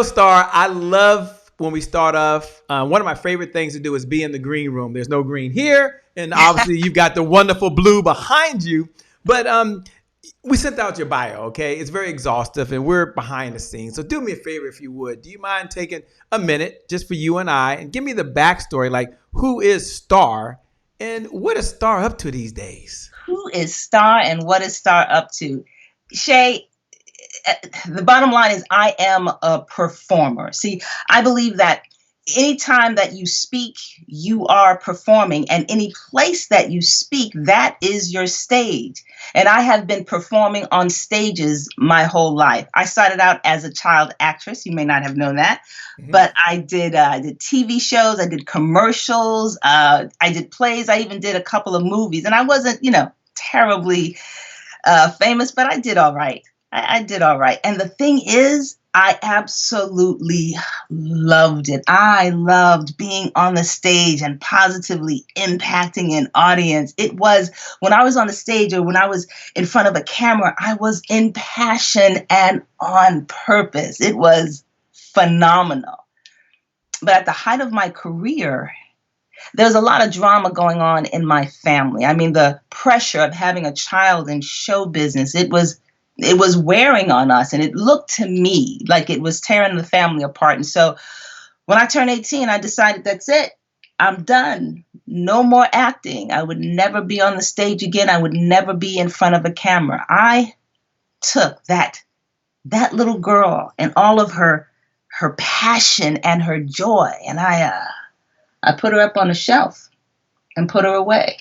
Star, I love when we start off. One of my favorite things to do is be in the green room. There's no green here, and obviously you've got the wonderful blue behind you. But we sent out your bio, okay? It's very exhaustive, and we're behind the scenes. So do me a favor, if you would. Do you mind taking a minute just for you and I, and give me the backstory, like who is Star, and what is Star up to these days? Who is Star, and what is Star up to? Shay, the bottom line is I am a performer. See, I believe that anytime that you speak, you are performing, and any place that you speak, that is your stage. And I have been performing on stages my whole life. I started out as a child actress. You may not have known that, but I did TV shows, I did commercials, I did plays, I even did a couple of movies, and I wasn't, terribly famous, but I did all right. I did all right. And the thing is, I absolutely loved it. I loved being on the stage and positively impacting an audience. It was when I was on the stage or when I was in front of a camera, I was in passion and on purpose. It was phenomenal. But at the height of my career, there was a lot of drama going on in my family. I mean, the pressure of having a child in show business, it was wearing on us, and it looked to me like it was tearing the family apart. And so when I turned 18, I decided that's it. I'm done. No more acting. I would never be on the stage again. I would never be in front of a camera. I took that little girl and all of her passion and her joy, and I put her up on a shelf and put her away.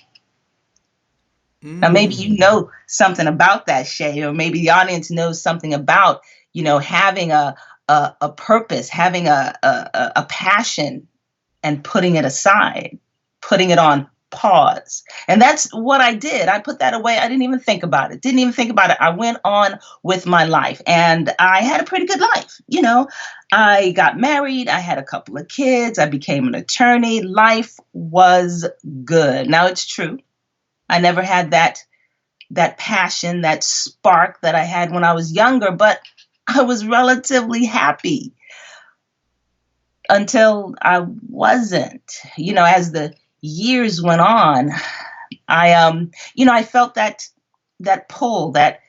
Now, maybe you know something about that, Shay, or maybe the audience knows something about, having a purpose, having a passion, and putting it aside, putting it on pause. And that's what I did. I put that away. I didn't even think about it. I went on with my life, and I had a pretty good life. I got married. I had a couple of kids. I became an attorney. Life was good. Now, it's true. I never had that passion, that spark that I had when I was younger, but I was relatively happy until I wasn't. As the years went on, I felt that pull, that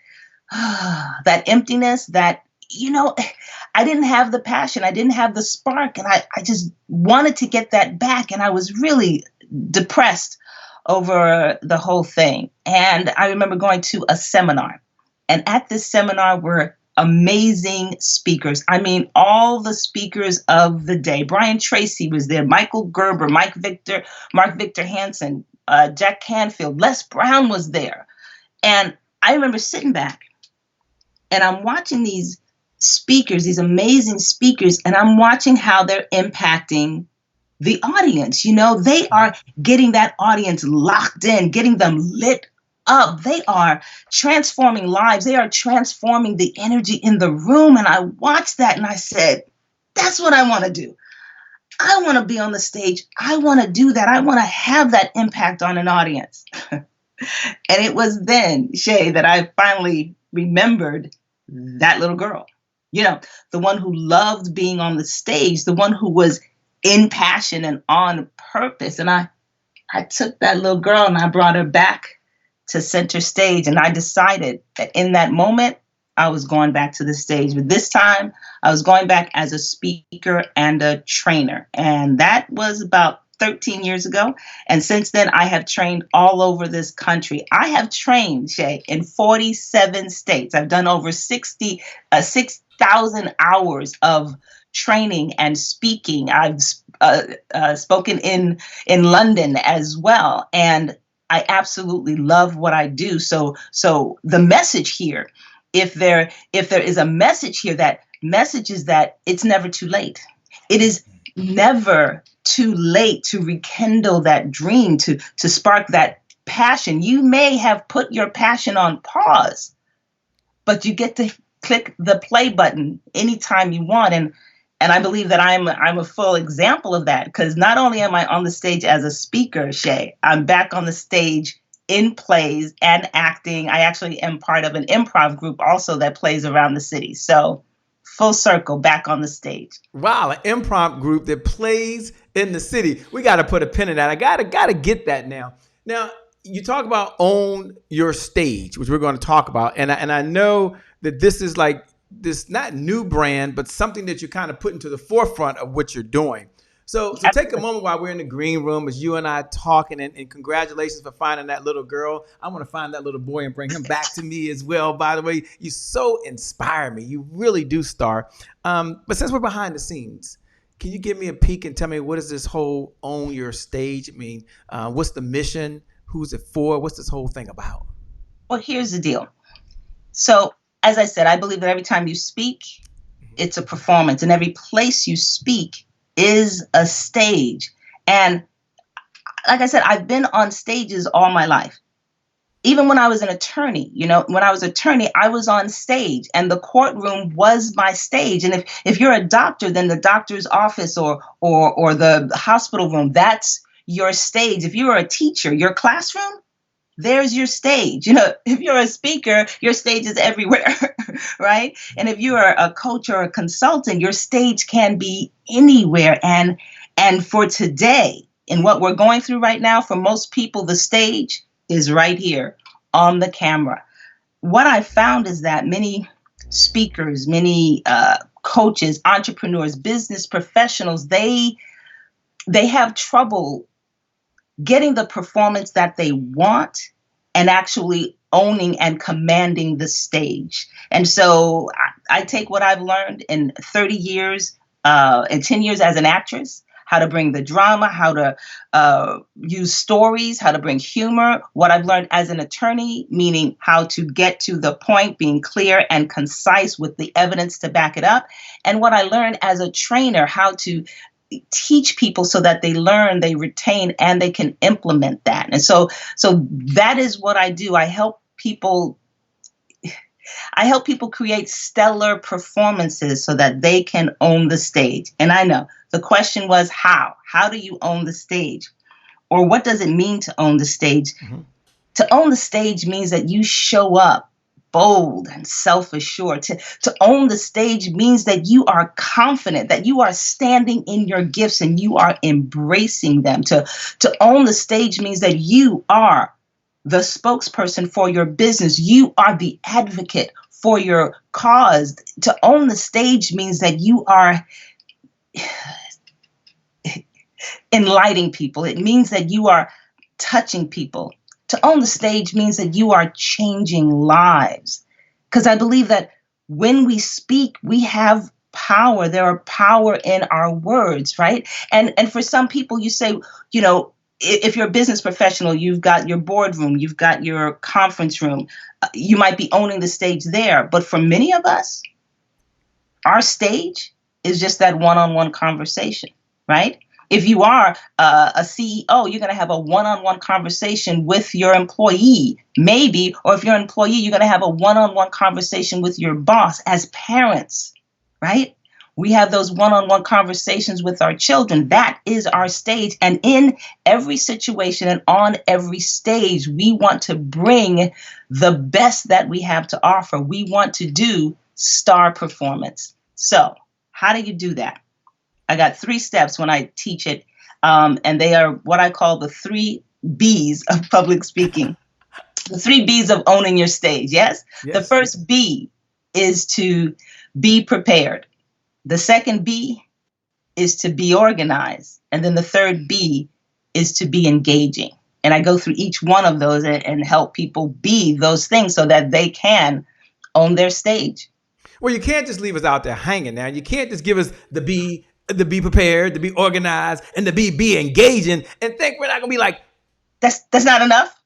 emptiness, that I didn't have the passion, I didn't have the spark, and I just wanted to get that back, and I was really depressed over the whole thing. And I remember going to a seminar, and at this seminar were amazing speakers. I mean, all the speakers of the day. Brian Tracy was there, Michael Gerber, Mark Victor Hansen, Jack Canfield, Les Brown was there. And I remember sitting back, and I'm watching these speakers, these amazing speakers, and I'm watching how they're impacting the audience. They are getting that audience locked in, getting them lit up. They are transforming lives. They are transforming the energy in the room. And I watched that and I said, that's what I want to do. I want to be on the stage. I want to do that. I want to have that impact on an audience. And it was then, Shay, that I finally remembered that little girl, the one who loved being on the stage, the one who was in passion and on purpose. And I took that little girl and I brought her back to center stage. And I decided that in that moment, I was going back to the stage. But this time, I was going back as a speaker and a trainer. And that was about 13 years ago. And since then, I have trained all over this country. I have trained, Shay, in 47 states. I've done over 6,000 hours of training and speaking. I've spoken in London as well, and I absolutely love what I do. So the message here, if there is a message here, that message is that it's never too late. It is never too late to rekindle that dream, to spark that passion. You may have put your passion on pause, but you get to click the play button anytime you want. And I believe that I'm a full example of that, because not only am I on the stage as a speaker, Shay, I'm back on the stage in plays and acting. I actually am part of an improv group also that plays around the city. So full circle back on the stage. Wow, an improv group that plays in the city. We got to put a pin in that. I gotta get that now. Now you talk about own your stage, which we're going to talk about, and I know that this is like this not new brand, but something that you kind of put into the forefront of what you're doing. So take a moment while we're in the green room as you and I talking, and congratulations for finding that little girl. I want to find that little boy and bring him back to me as well. By the way, you so inspire me. You really do, Star. But since we're behind the scenes, can you give me a peek and tell me what does this whole own your stage mean? What's the mission? Who's it for? What's this whole thing about? Well, here's the deal. So, as I said, I believe that every time you speak, it's a performance, and every place you speak is a stage. And like I said, I've been on stages all my life. Even when I was an attorney, when I was an attorney, I was on stage, and the courtroom was my stage. And if you're a doctor, then the doctor's office or the hospital room, that's your stage. If you're a teacher, your classroom, there's your stage. If you're a speaker, your stage is everywhere, right? And if you are a coach or a consultant, your stage can be anywhere. And for today, in what we're going through right now, for most people, the stage is right here on the camera. What I found is that many speakers, many coaches, entrepreneurs, business professionals, they have trouble getting the performance that they want and actually owning and commanding the stage. And so I take what I've learned in 30 years and 10 years as an actress, how to bring the drama, how to use stories, how to bring humor. What I've learned as an attorney, meaning how to get to the point, being clear and concise with the evidence to back it up. And what I learned as a trainer, how to teach people so that they learn, they retain, and they can implement that. And so that is what I do. I help people create stellar performances so that they can own the stage. And I know the question was how? How do you own the stage? Or what does it mean to own the stage? Mm-hmm. To own the stage means that you show up bold and self-assured. To own the stage means that you are confident, that you are standing in your gifts and you are embracing them. To own the stage means that you are the spokesperson for your business. You are the advocate for your cause. To own the stage means that you are enlightening people. It means that you are touching people. To own the stage means that you are changing lives. Because I believe that when we speak, we have power. There are power in our words, right? And for some people, you say, if you're a business professional, you've got your boardroom, you've got your conference room, you might be owning the stage there. But for many of us, our stage is just that one-on-one conversation, right? If you are a CEO, you're going to have a one-on-one conversation with your employee, maybe. Or if you're an employee, you're going to have a one-on-one conversation with your boss. As parents, right? We have those one-on-one conversations with our children. That is our stage. And in every situation and on every stage, we want to bring the best that we have to offer. We want to do star performance. So how do you do that? I got 3 steps when I teach it, and they are what I call the 3 B's of public speaking. The 3 B's of owning your stage, yes? The first B is to be prepared. The second B is to be organized. And then the third B is to be engaging. And I go through each one of those and help people be those things so that they can own their stage. Well, you can't just leave us out there hanging now. You can't just give us the B, to be prepared, to be organized, and to be engaging, and think we're not gonna be like, that's not enough.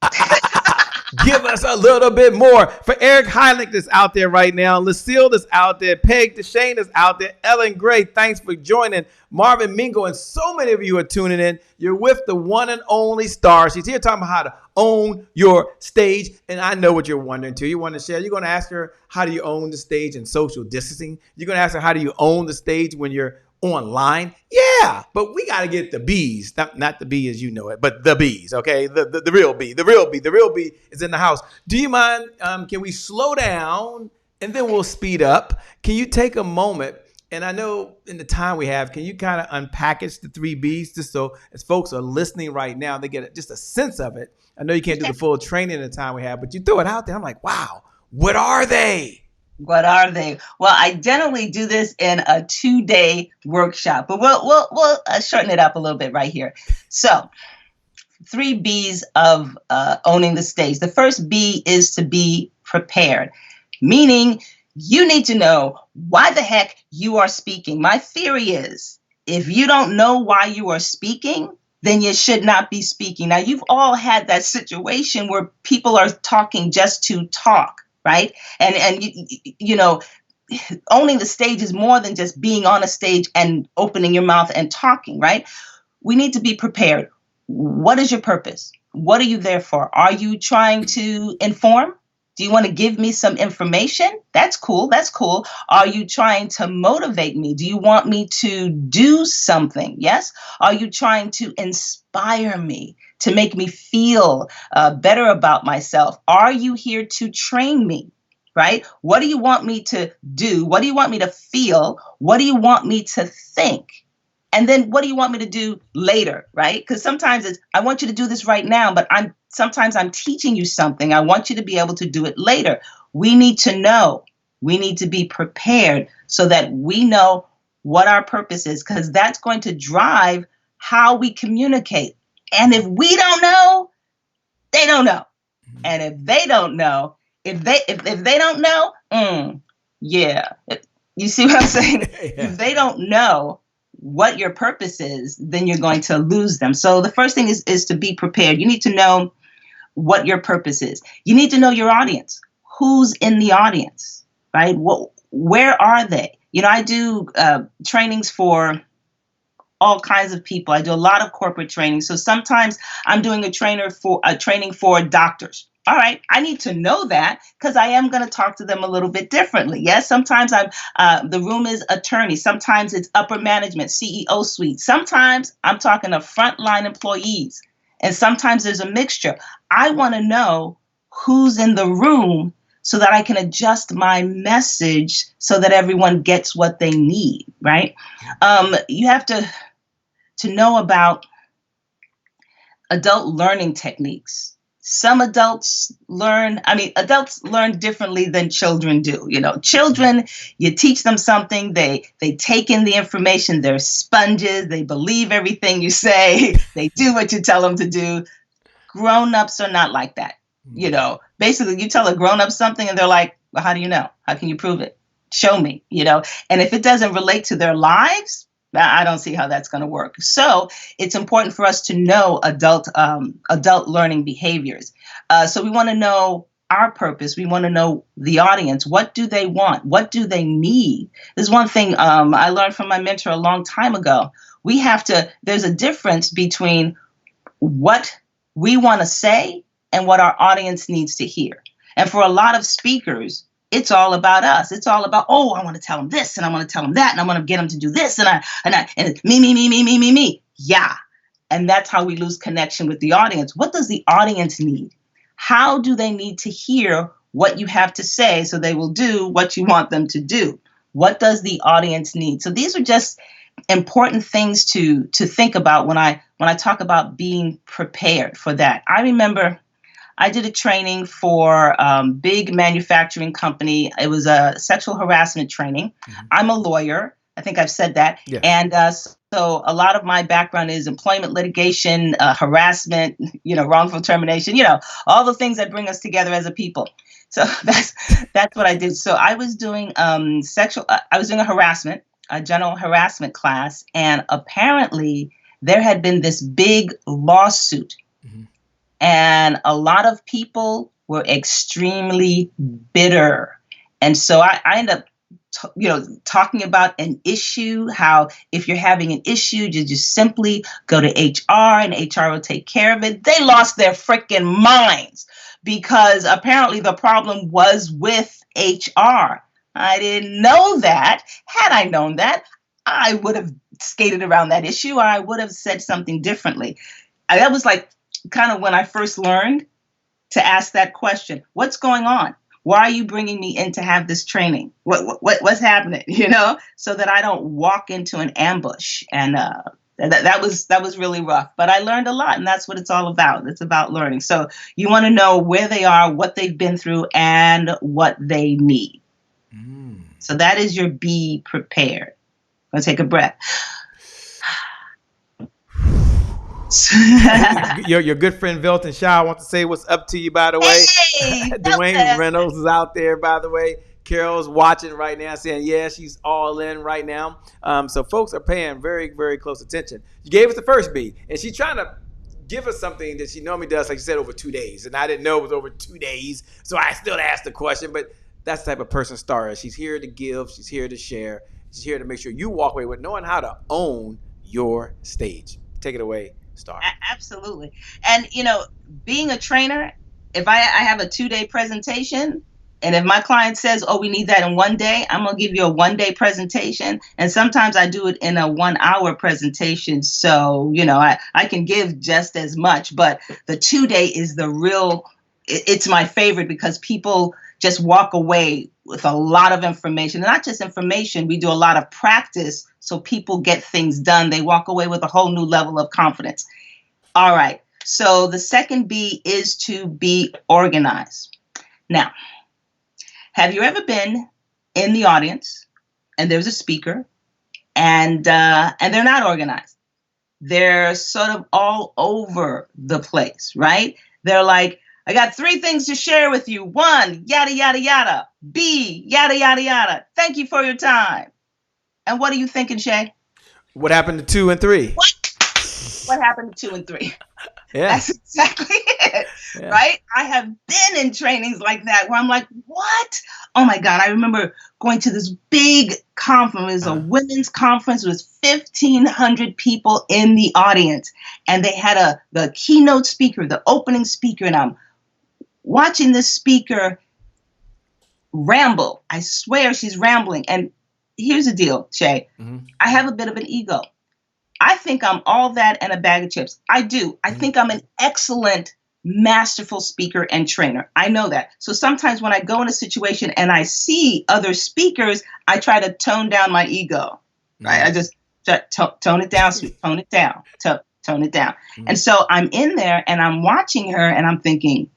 Give us a little bit more. For Eric Heilich that's out there right now, Lucille that's out there, Peg DeShane is out there, Ellen Gray, thanks for joining, Marvin Mingo, and so many of you are tuning in. You're with the one and only Star. She's here talking about how to own your stage, and I know what you're wondering too. You want to share? You're going to ask her, how do you own the stage in social distancing? You're going to ask her, how do you own the stage when you're online? Yeah, but we got to get the B's, not the B as you know it, but the B's, okay? The real B, the real B is in the house. Do you mind, can we slow down and then we'll speed up. Can you take a moment? And I know in the time we have, can you kind of unpackage the three B's just so as folks are listening right now, they get just a sense of it? I know you can't do the full training in the time we have, but you throw it out there. I'm like, wow, what are they? What are they? Well, I generally do this in a 2-day workshop, but we'll shorten it up a little bit right here. So, three B's of owning the stage. The first B is to be prepared, meaning you need to know why the heck you are speaking. My theory is if you don't know why you are speaking, then you should not be speaking. Now, you've all had that situation where people are talking just to talk, right? And you know, owning the stage is more than just being on a stage and opening your mouth and talking, right? We need to be prepared. What is your purpose? What are you there for? Are you trying to inform? Do you want to give me some information? That's cool. That's cool. Are you trying to motivate me? Do you want me to do something? Yes. Are you trying to inspire me, to make me feel better about myself? Are you here to train me? Right? What do you want me to do? What do you want me to feel? What do you want me to think? And then what do you want me to do later, right? Because sometimes it's, I want you to do this right now, but sometimes I'm teaching you something. I want you to be able to do it later. We need to know. We need to be prepared so that we know what our purpose is, because that's going to drive how we communicate. And if we don't know, they don't know. And if they don't know, if they don't know, yeah. You see what I'm saying? Yeah. If they don't know what your purpose is, then you're going to lose them. So the first thing is to be prepared. You need to know what your purpose is. You need to know your audience. Who's in the audience, right? Where are they? You know, I do trainings for all kinds of people. I do a lot of corporate training. So sometimes I'm doing a training for doctors. All right, I need to know that because I am going to talk to them a little bit differently. Yes, sometimes the room is attorneys. Sometimes it's upper management, CEO suite. Sometimes I'm talking to frontline employees, and sometimes there's a mixture. I want to know who's in the room so that I can adjust my message so that everyone gets what they need. Right? You have to know about adult learning techniques. Some adults learn differently than children do. You know, children, you teach them something, they take in the information, they're sponges, they believe everything you say, they do what you tell them to do. Grown-ups are not like that. You know, basically you tell a grown-up something and they're like, well, how do you know? How can you prove it? Show me, you know. And if it doesn't relate to their lives, I don't see how that's going to work. So it's important for us to know adult learning behaviors. So we want to know our purpose. We want to know the audience. What do they want? What do they need? There's one thing I learned from my mentor a long time ago. There's a difference between what we want to say and what our audience needs to hear. And for a lot of speakers, it's all about us. It's all about, oh, I want to tell them this and I want to tell them that and I want to get them to do this and me. Yeah. And that's how we lose connection with the audience. What does the audience need? How do they need to hear what you have to say so they will do what you want them to do? What does the audience need? So these are just important things to think about when I talk about being prepared for that. I remember I did a training for a big manufacturing company. It was a sexual harassment training. Mm-hmm. I'm a lawyer. I think I've said that. Yeah. And so a lot of my background is employment litigation, harassment, wrongful termination, all the things that bring us together as a people. So that's what I did. So I was doing a general harassment class, and apparently there had been this big lawsuit. Mm-hmm. And a lot of people were extremely bitter. And so I ended up, talking about an issue, how if you're having an issue, you just simply go to HR and HR will take care of it. They lost their freaking minds because apparently the problem was with HR. I didn't know that. Had I known that, I would have skated around that issue or I would have said something differently. That was like kind of when I first learned to ask that question. What's going on? Why are you bringing me in to have this training? What's happening? So that I don't walk into an ambush. And that was really rough. But I learned a lot, and that's what it's all about. It's about learning. So you want to know where they are, what they've been through, and what they need. So that is your be prepared. I'm going to take a breath. Your good friend Velton Shaw wants to say what's up to you, by the way. Hey, Dwayne Reynolds is out there, by the way. Carol's watching right now, saying, yeah, she's all in right now. So folks are paying very, very close attention. You gave us the first B, and she's trying to give us something that she normally does, like you said, over 2 days. And I didn't know it was over 2 days, so I still asked the question. But that's the type of person Star is. She's here to give. She's here to share. She's here to make sure you walk away with knowing how to own your stage. Take it away, Star. Absolutely. And, being a trainer, if I have a 2-day presentation, and if my client says, oh, we need that in 1 day, I'm going to give you a 1-day presentation. And sometimes I do it in a 1-hour presentation. So, I can give just as much. But the 2-day is the real, it's my favorite, because people just walk away with a lot of information. And not just information, we do a lot of practice so people get things done. They walk away with a whole new level of confidence. All right. So the second B is to be organized. Now, have you ever been in the audience and there's a speaker and they're not organized? They're sort of all over the place, right? They're like, I got 3 things to share with you. 1, yada, yada, yada. B, yada, yada, yada. Thank you for your time. And what are you thinking, Shay? What happened to 2 and 3? What happened to 2 and 3? Yeah. That's exactly it, yeah. Right? I have been in trainings like that where I'm like, what? Oh my God. I remember going to this big conference. It was a women's conference. It was 1,500 people in the audience. And they had the keynote speaker, the opening speaker. And I'm watching this speaker ramble. I swear she's rambling. And here's the deal, Shay. Mm-hmm. I have a bit of an ego. I think I'm all that and a bag of chips. I do. I think I'm an excellent, masterful speaker and trainer. I know that. So sometimes when I go in a situation and I see other speakers, I try to tone down my ego. Right? I just tone it down, tone it down, tone it down. And so I'm in there and I'm watching her and I'm thinking,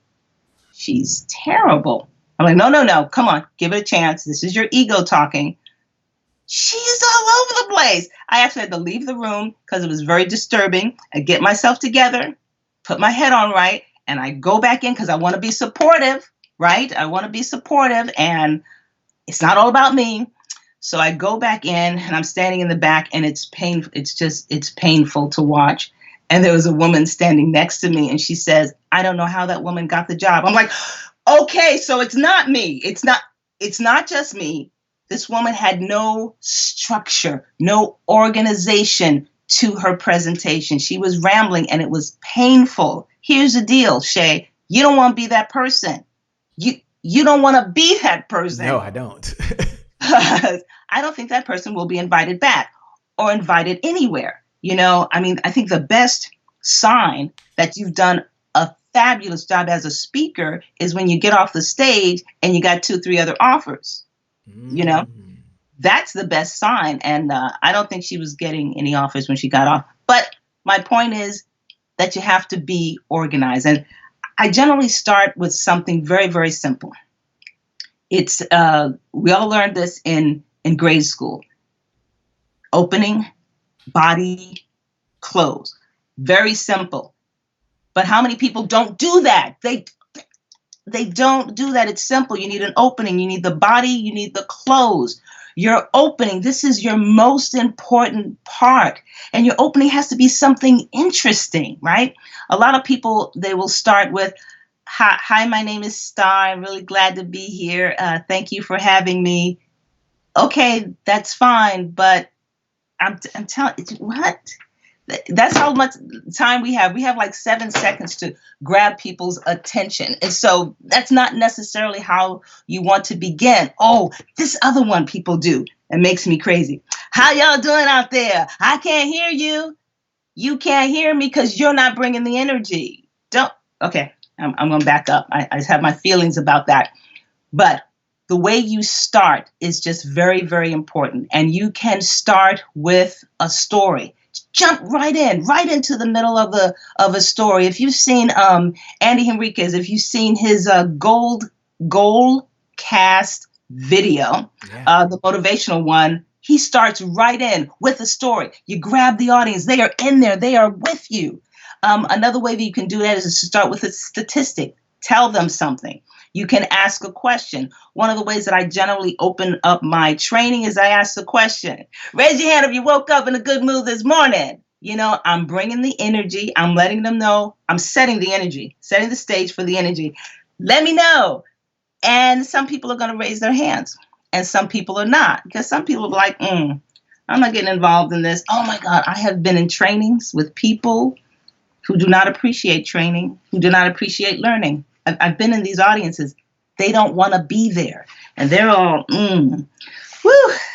she's terrible. I'm like, no, come on, give it a chance. This is your ego talking. She's all over the place. I actually had to leave the room because it was very disturbing. I get myself together, put my head on right, and I go back in because I want to be supportive, right? I want to be supportive, and it's not all about me. So I go back in, and I'm standing in the back, and it's painful. It's painful to watch. And there was a woman standing next to me, and she says, I don't know how that woman got the job. I'm like, okay, so it's not me. It's not just me. This woman had no structure, no organization to her presentation. She was rambling and it was painful. Here's the deal, Shay. You don't want to be that person. You don't want to be that person. No, I don't. I don't think that person will be invited back or invited anywhere. I think the best sign that you've done a fabulous job as a speaker is when you get off the stage and you got 2, 3 other offers. That's the best sign. And I don't think she was getting any offers when she got off. But my point is that you have to be organized. And I generally start with something very, very simple. It's we all learned this in grade school. Opening, body, close. Very simple. But how many people don't do that? They don't do that. It's simple. You need an opening. You need the body. You need the close. Your opening, this is your most important part. And your opening has to be something interesting, right? A lot of people, they will start with, hi, my name is Star. I'm really glad to be here. Thank you for having me. Okay, that's fine. But I'm telling you, what? That's how much time we have. We have like 7 seconds to grab people's attention. And so that's not necessarily how you want to begin. Oh, this other one people do. It makes me crazy. How y'all doing out there? I can't hear you. You can't hear me because you're not bringing the energy. Okay, I'm going to back up. I have my feelings about that. But the way you start is just very, very important. And you can start with a story. Jump right into the middle of a story. If you've seen Andy Henriquez, if you've seen his gold cast video, the motivational one, he starts right in with a story. You grab the audience; they are in there, they are with you. Another way that you can do that is to start with a statistic. Tell them something. You can ask a question. One of the ways that I generally open up my training is I ask the question. Raise your hand if you woke up in a good mood this morning. You know, I'm bringing the energy. I'm letting them know. I'm setting the energy, setting the stage for the energy. Let me know. And some people are going to raise their hands and some people are not, because some people are like, I'm not getting involved in this. Oh my God, I have been in trainings with people who do not appreciate training, who do not appreciate learning. I've been in these audiences. They don't want to be there. And they're all,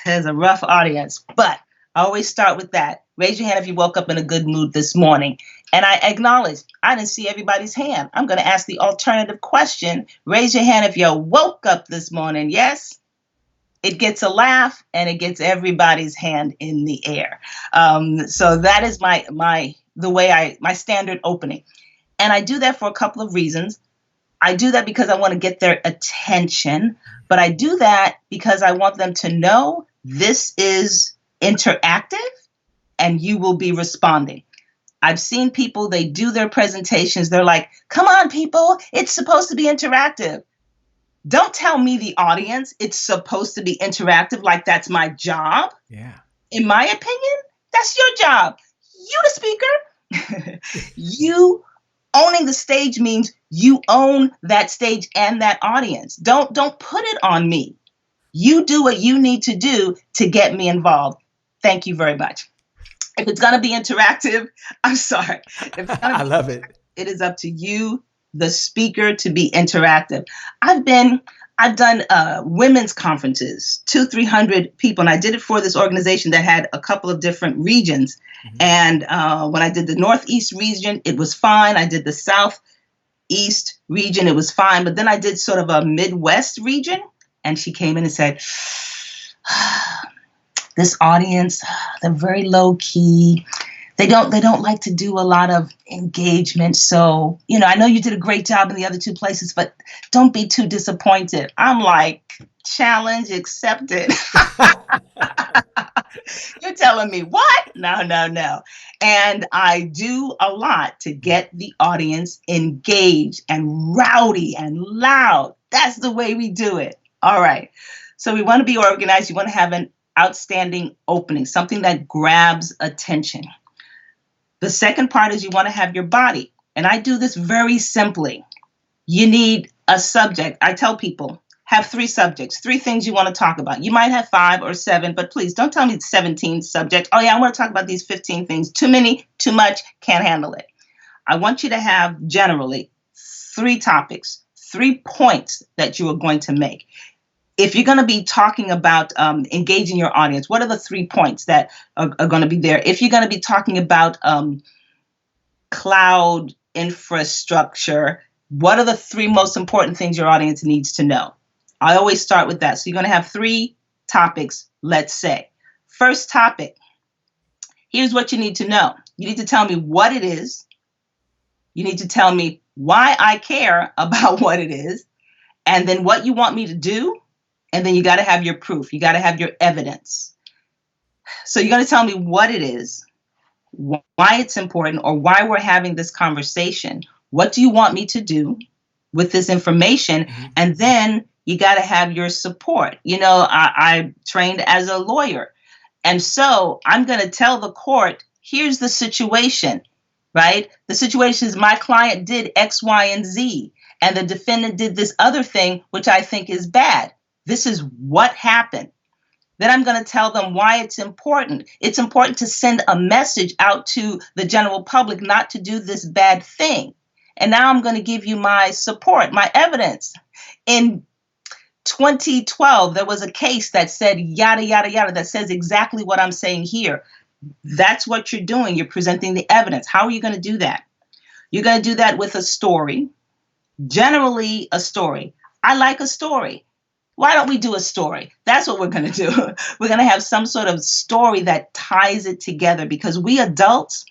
there's a rough audience. But I always start with that. Raise your hand if you woke up in a good mood this morning. And I acknowledge, I didn't see everybody's hand. I'm going to ask the alternative question. Raise your hand if you woke up this morning. Yes? It gets a laugh and it gets everybody's hand in the air. So that is my standard opening. And I do that for a couple of reasons. I do that because I want to get their attention, but I do that because I want them to know this is interactive and you will be responding. I've seen people, they do their presentations. They're like, come on, people, it's supposed to be interactive. Don't tell me, the audience, it's supposed to be interactive like that's my job. Yeah. In my opinion, that's your job. You the speaker. You owning the stage means you own that stage and that audience. Don't put it on me. You do what you need to do to get me involved. Thank you very much. If it's going to be interactive, I'm sorry. I love it. It is up to you, the speaker, to be interactive. I've done women's conferences, 200-300 people, and I did it for this organization that had a couple of different regions. Mm-hmm. And when I did the Northeast region, it was fine. I did the Southeast region, it was fine. But then I did sort of a Midwest region, and she came in and said, this audience, they're very low key. They don't like to do a lot of engagement. So, I know you did a great job in the other two places, but don't be too disappointed. I'm like, challenge accepted. You're telling me what? No. And I do a lot to get the audience engaged and rowdy and loud. That's the way we do it. All right. So we want to be organized. You want to have an outstanding opening, something that grabs attention. The second part is you want to have your body. And I do this very simply. You need a subject. I tell people, have 3 subjects, 3 things you want to talk about. You might have 5 or 7, but please don't tell me 17 subjects. Oh yeah, I want to talk about these 15 things. Too many, too much, can't handle it. I want you to have generally 3 topics, 3 points that you are going to make. If you're going to be talking about engaging your audience, what are the 3 points that are going to be there? If you're going to be talking about cloud infrastructure, what are the 3 most important things your audience needs to know? I always start with that. So you're going to have 3 topics, let's say. First topic, here's what you need to know. You need to tell me what it is. You need to tell me why I care about what it is, and then what you want me to do. And then you got to have your proof. You got to have your evidence. So you're going to tell me what it is, why it's important, or why we're having this conversation. What do you want me to do with this information? Mm-hmm. And then you got to have your support. I trained as a lawyer. And so I'm going to tell the court, here's the situation, right? The situation is my client did X, Y, and Z. And the defendant did this other thing, which I think is bad. This is what happened. Then I'm going to tell them why it's important. It's important to send a message out to the general public not to do this bad thing. And now I'm going to give you my support, my evidence. In 2012, there was a case that said yada, yada, yada, that says exactly what I'm saying here. That's what you're doing. You're presenting the evidence. How are you going to do that? You're going to do that with a story, generally a story. I like a story. Why don't we do a story? That's what we're going to do. We're going to have some sort of story that ties it together, because we adults,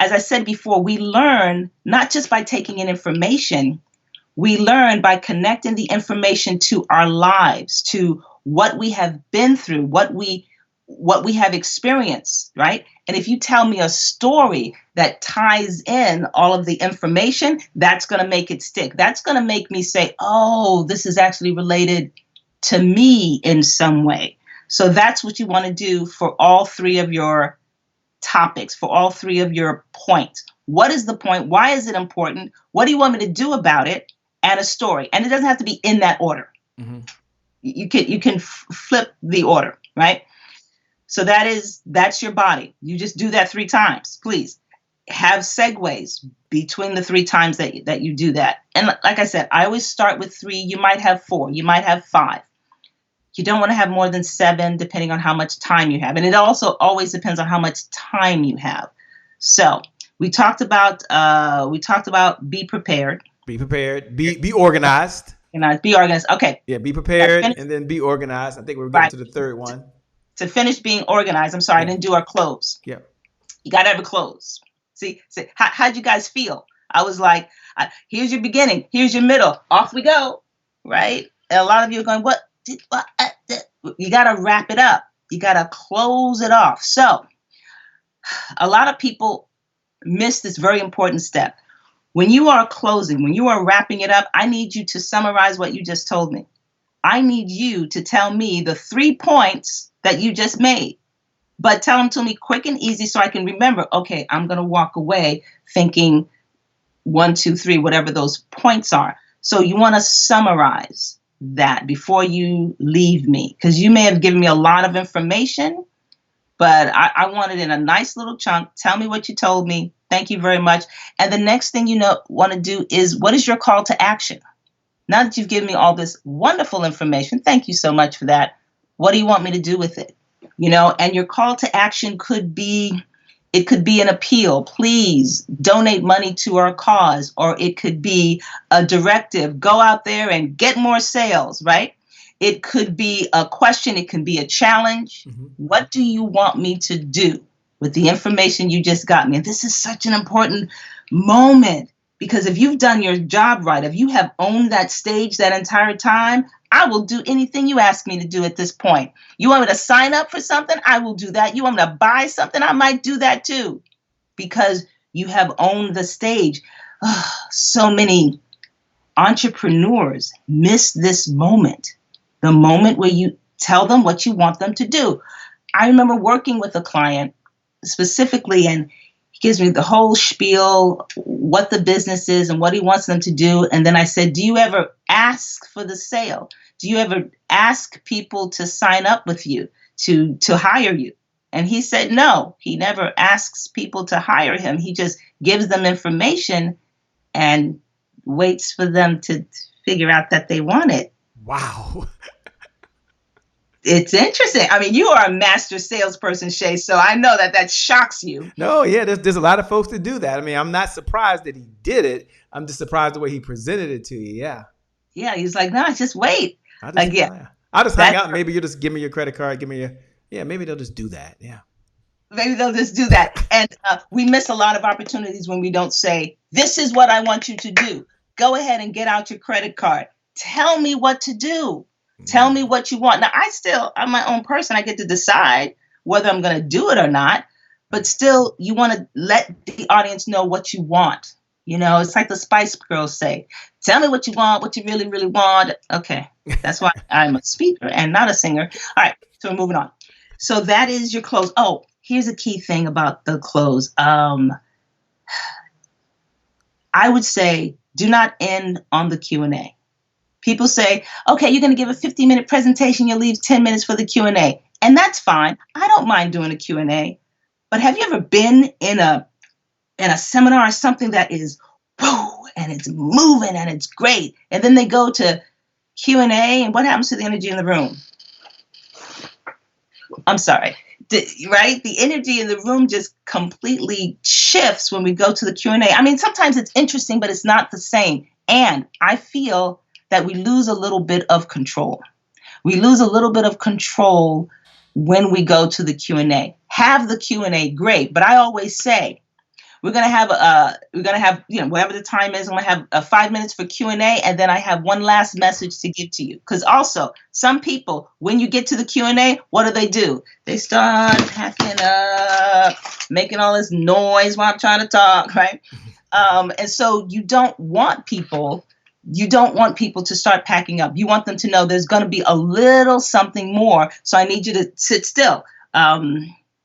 as I said before, we learn not just by taking in information, we learn by connecting the information to our lives, to what we have been through, what we have experienced, right? And if you tell me a story that ties in all of the information, that's going to make it stick. That's going to make me say, oh, this is actually related to me in some way. So that's what you want to do for all three of your topics, for all three of your points. What is the point? Why is it important? What do you want me to do about it? And a story. And it doesn't have to be in that order. Mm-hmm. You can flip the order, right? So that's your body. You just do that 3 times. Please have segues between the 3 times that you do that. And like I said, I always start with 3. You might have 4. You might have 5. You don't want to have more than 7, depending on how much time you have. And it also always depends on how much time you have. So we talked about be prepared. Be prepared. Be organized. Be organized. Okay. Yeah, be prepared and then be organized. I think we're getting to the third one. To finish being organized. I'm sorry, I didn't do our close. Yeah. You got to have a close. See, how'd you guys feel? I was like, here's your beginning. Here's your middle. Off we go. Right? And a lot of you are going, what? You got to wrap it up. You got to close it off. So a lot of people miss this very important step. When you are closing, when you are wrapping it up, I need you to summarize what you just told me. I need you to tell me the 3 points that you just made, but tell them to me quick and easy so I can remember, okay, I'm going to walk away thinking 1, 2, 3, whatever those points are. So you want to summarize that before you leave me, because you may have given me a lot of information, but I want it in a nice little chunk. Tell me what you told me. Thank you very much. And the next thing you want to do is, what is your call to action? Now that you've given me all this wonderful information, thank you so much for that. What do you want me to do with it? And your call to action could be an appeal. Please donate money to our cause. Or it could be a directive. Go out there and get more sales, right? It could be a question. It can be a challenge. Mm-hmm. What do you want me to do with the information you just got me? And this is such an important moment, because if you've done your job right, if you have owned that stage that entire time, I will do anything you ask me to do at this point. You want me to sign up for something? I will do that. You want me to buy something? I might do that too, because you have owned the stage. So many entrepreneurs miss this moment, the moment where you tell them what you want them to do. I remember working with a client specifically, and he gives me the whole spiel, what the business is and what he wants them to do. And then I said, do you ever ask for the sale? Do you ever ask people to sign up with you, to hire you? And he said, no, he never asks people to hire him. He just gives them information and waits for them to figure out that they want it. Wow. It's interesting. I mean, you are a master salesperson, Shay, so I know that shocks you. No, yeah, there's a lot of folks that do that. I mean, I'm not surprised that he did it. I'm just surprised the way he presented it to you. Yeah. Yeah, he's like, no, just wait. I'll just hang out. And maybe you just give me your credit card. Maybe they'll just do that. Yeah. Maybe they'll just do that. And we miss a lot of opportunities when we don't say, this is what I want you to do. Go ahead and get out your credit card. Tell me what to do. Tell me what you want. Now, I'm my own person. I get to decide whether I'm going to do it or not. But still, you want to let the audience know what you want. It's like the Spice Girls say, tell me what you want, what you really, really want. Okay. That's why I'm a speaker and not a singer. All right. So we're moving on. So that is your close. Oh, here's a key thing about the close. I would say do not end on the Q&A. People say, okay, you're going to give a 15-minute presentation. You'll leave 10 minutes for the Q&A. And that's fine. I don't mind doing a Q&A. But have you ever been in a seminar or something that is, whoa, and it's moving and it's great, and then they go to Q&A, and what happens to the energy in the room? I'm sorry. Right? The energy in the room just completely shifts when we go to the Q&A. I mean, sometimes it's interesting, but it's not the same. And I feel that we lose a little bit of control. We lose a little bit of control when we go to the Q&A. Have the Q&A, great, but I always say we're gonna have whatever the time is. I'm gonna have 5 minutes for Q&A, and then I have one last message to give to you. Because also, some people, when you get to the Q&A, what do? They start packing up, making all this noise while I'm trying to talk, right? And so you don't want people to start packing up. You want them to know there's going to be a little something more. So I need you to sit still.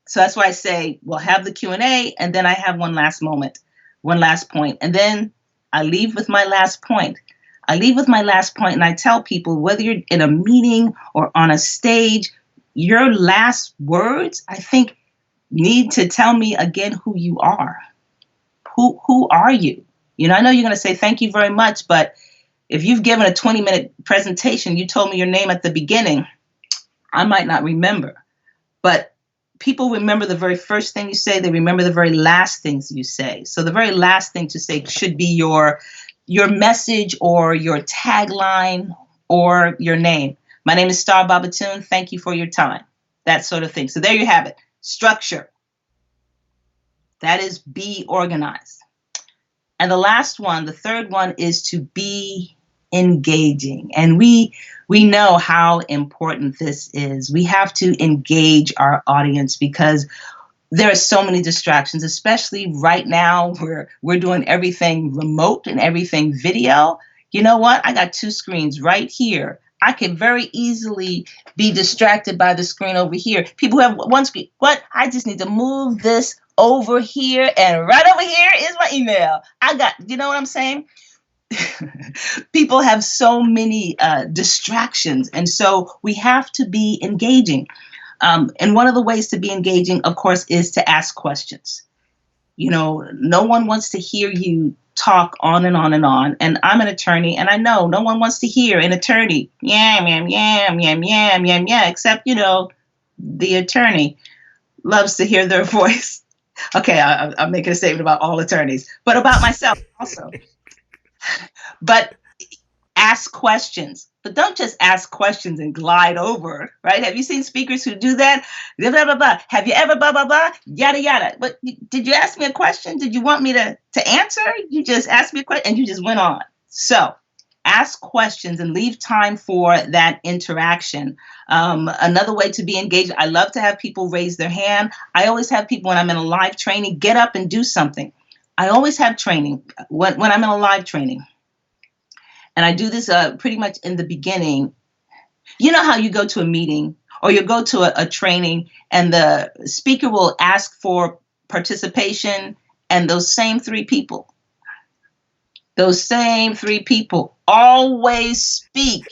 So that's why I say, well, have the Q&A, and then I have one last point. And then I leave with my last point. And I tell people, whether you're in a meeting or on a stage, your last words, I think, need to tell me again who you are. Who are you? I know you're going to say thank you very much, but if you've given a 20-minute presentation, you told me your name at the beginning, I might not remember. But people remember the very first thing you say. They remember the very last things you say. So the very last thing to say should be your message or your tagline or your name. My name is Star Bobatoon. Thank you for your time. That sort of thing. So there you have it. Structure. That is, be organized. And the last one, the third one, is to be engaging. And we know how important this is. We have to engage our audience because there are so many distractions, especially right now where we're doing everything remote and everything video. You know what? I got 2 screens right here. I could very easily be distracted by the screen over here. People who have one screen. What? I just need to move this over here, and right over here is my email. You know what I'm saying? People have so many distractions, and so we have to be engaging. And one of the ways to be engaging, of course, is to ask questions. No one wants to hear you talk on and on and on. And I'm an attorney, and I know no one wants to hear an attorney yam, yam, yam, yam, yam, yam, yam, except, the attorney loves to hear their voice. Okay, I'm making a statement about all attorneys, but about myself also. But ask questions. But don't just ask questions and glide over, right? Have you seen speakers who do that? Blah, blah, blah, blah. Have you ever blah, blah, blah? Yada, yada. But did you ask me a question? Did you want me to answer? You just asked me a question and you just went on. So ask questions and leave time for that interaction. Another way to be engaged, I love to have people raise their hand. I always have people, when I'm in a live training, get up and do something. I always have training when I'm in a live training. And I do this pretty much in the beginning. You know how you go to a meeting or you go to a training and the speaker will ask for participation, and those same 3 people always speak.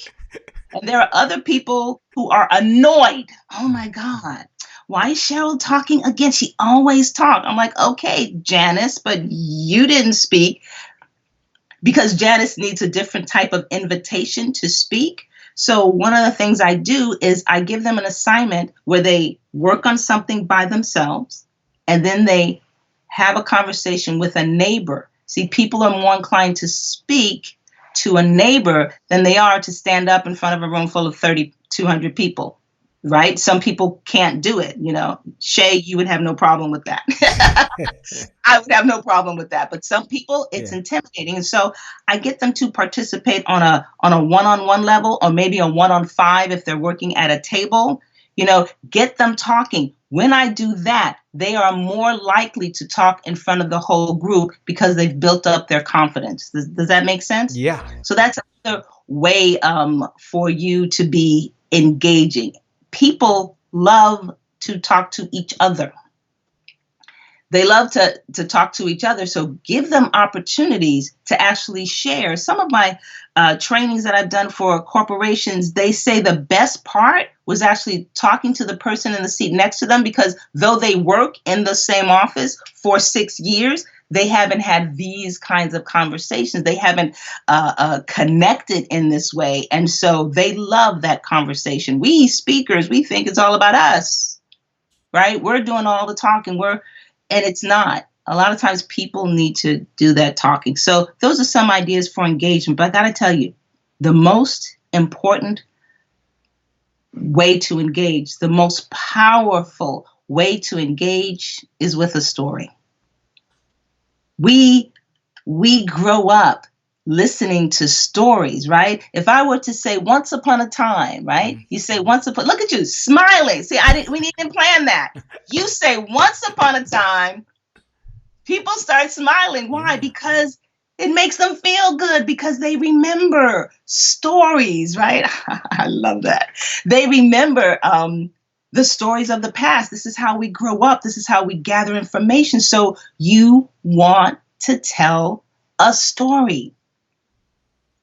And there are other people who are annoyed. Oh my God, why is Cheryl talking again? She always talks. I'm like, okay, Janice, but you didn't speak. Because Janice needs a different type of invitation to speak. So one of the things I do is I give them an assignment where they work on something by themselves, and then they have a conversation with a neighbor. See, people are more inclined to speak to a neighbor than they are to stand up in front of a room full of 200 people. Right? Some people can't do it. Shay, you would have no problem with that. I would have no problem with that. But some people, it's intimidating. And so I get them to participate on a one-on-one level, or maybe a 1-on-5 if they're working at a table. Get them talking. When I do that, they are more likely to talk in front of the whole group because they've built up their confidence. Does that make sense? Yeah. So that's another way for you to be engaging. People love to talk to each other. They love to talk to each other. So give them opportunities to actually share. Some of my trainings that I've done for corporations, they say the best part was actually talking to the person in the seat next to them, because though they work in the same office for 6 years, they haven't had these kinds of conversations. They haven't connected in this way. And so they love that conversation. We speakers, we think it's all about us, right? We're doing all the talking. And it's not. A lot of times people need to do that talking. So those are some ideas for engagement. But I got to tell you, The most important way to engage, the most powerful way to engage is with a story. We grow up listening to stories, right? If I were to say once upon a time, right? You say once upon, look at you smiling. See, we didn't plan that. You say once upon a time, people start smiling. Why? Yeah. Because it makes them feel good because they remember stories, right? I love that. They remember the stories of the past. This is how we grow up. This is how we gather information. So you want to tell a story.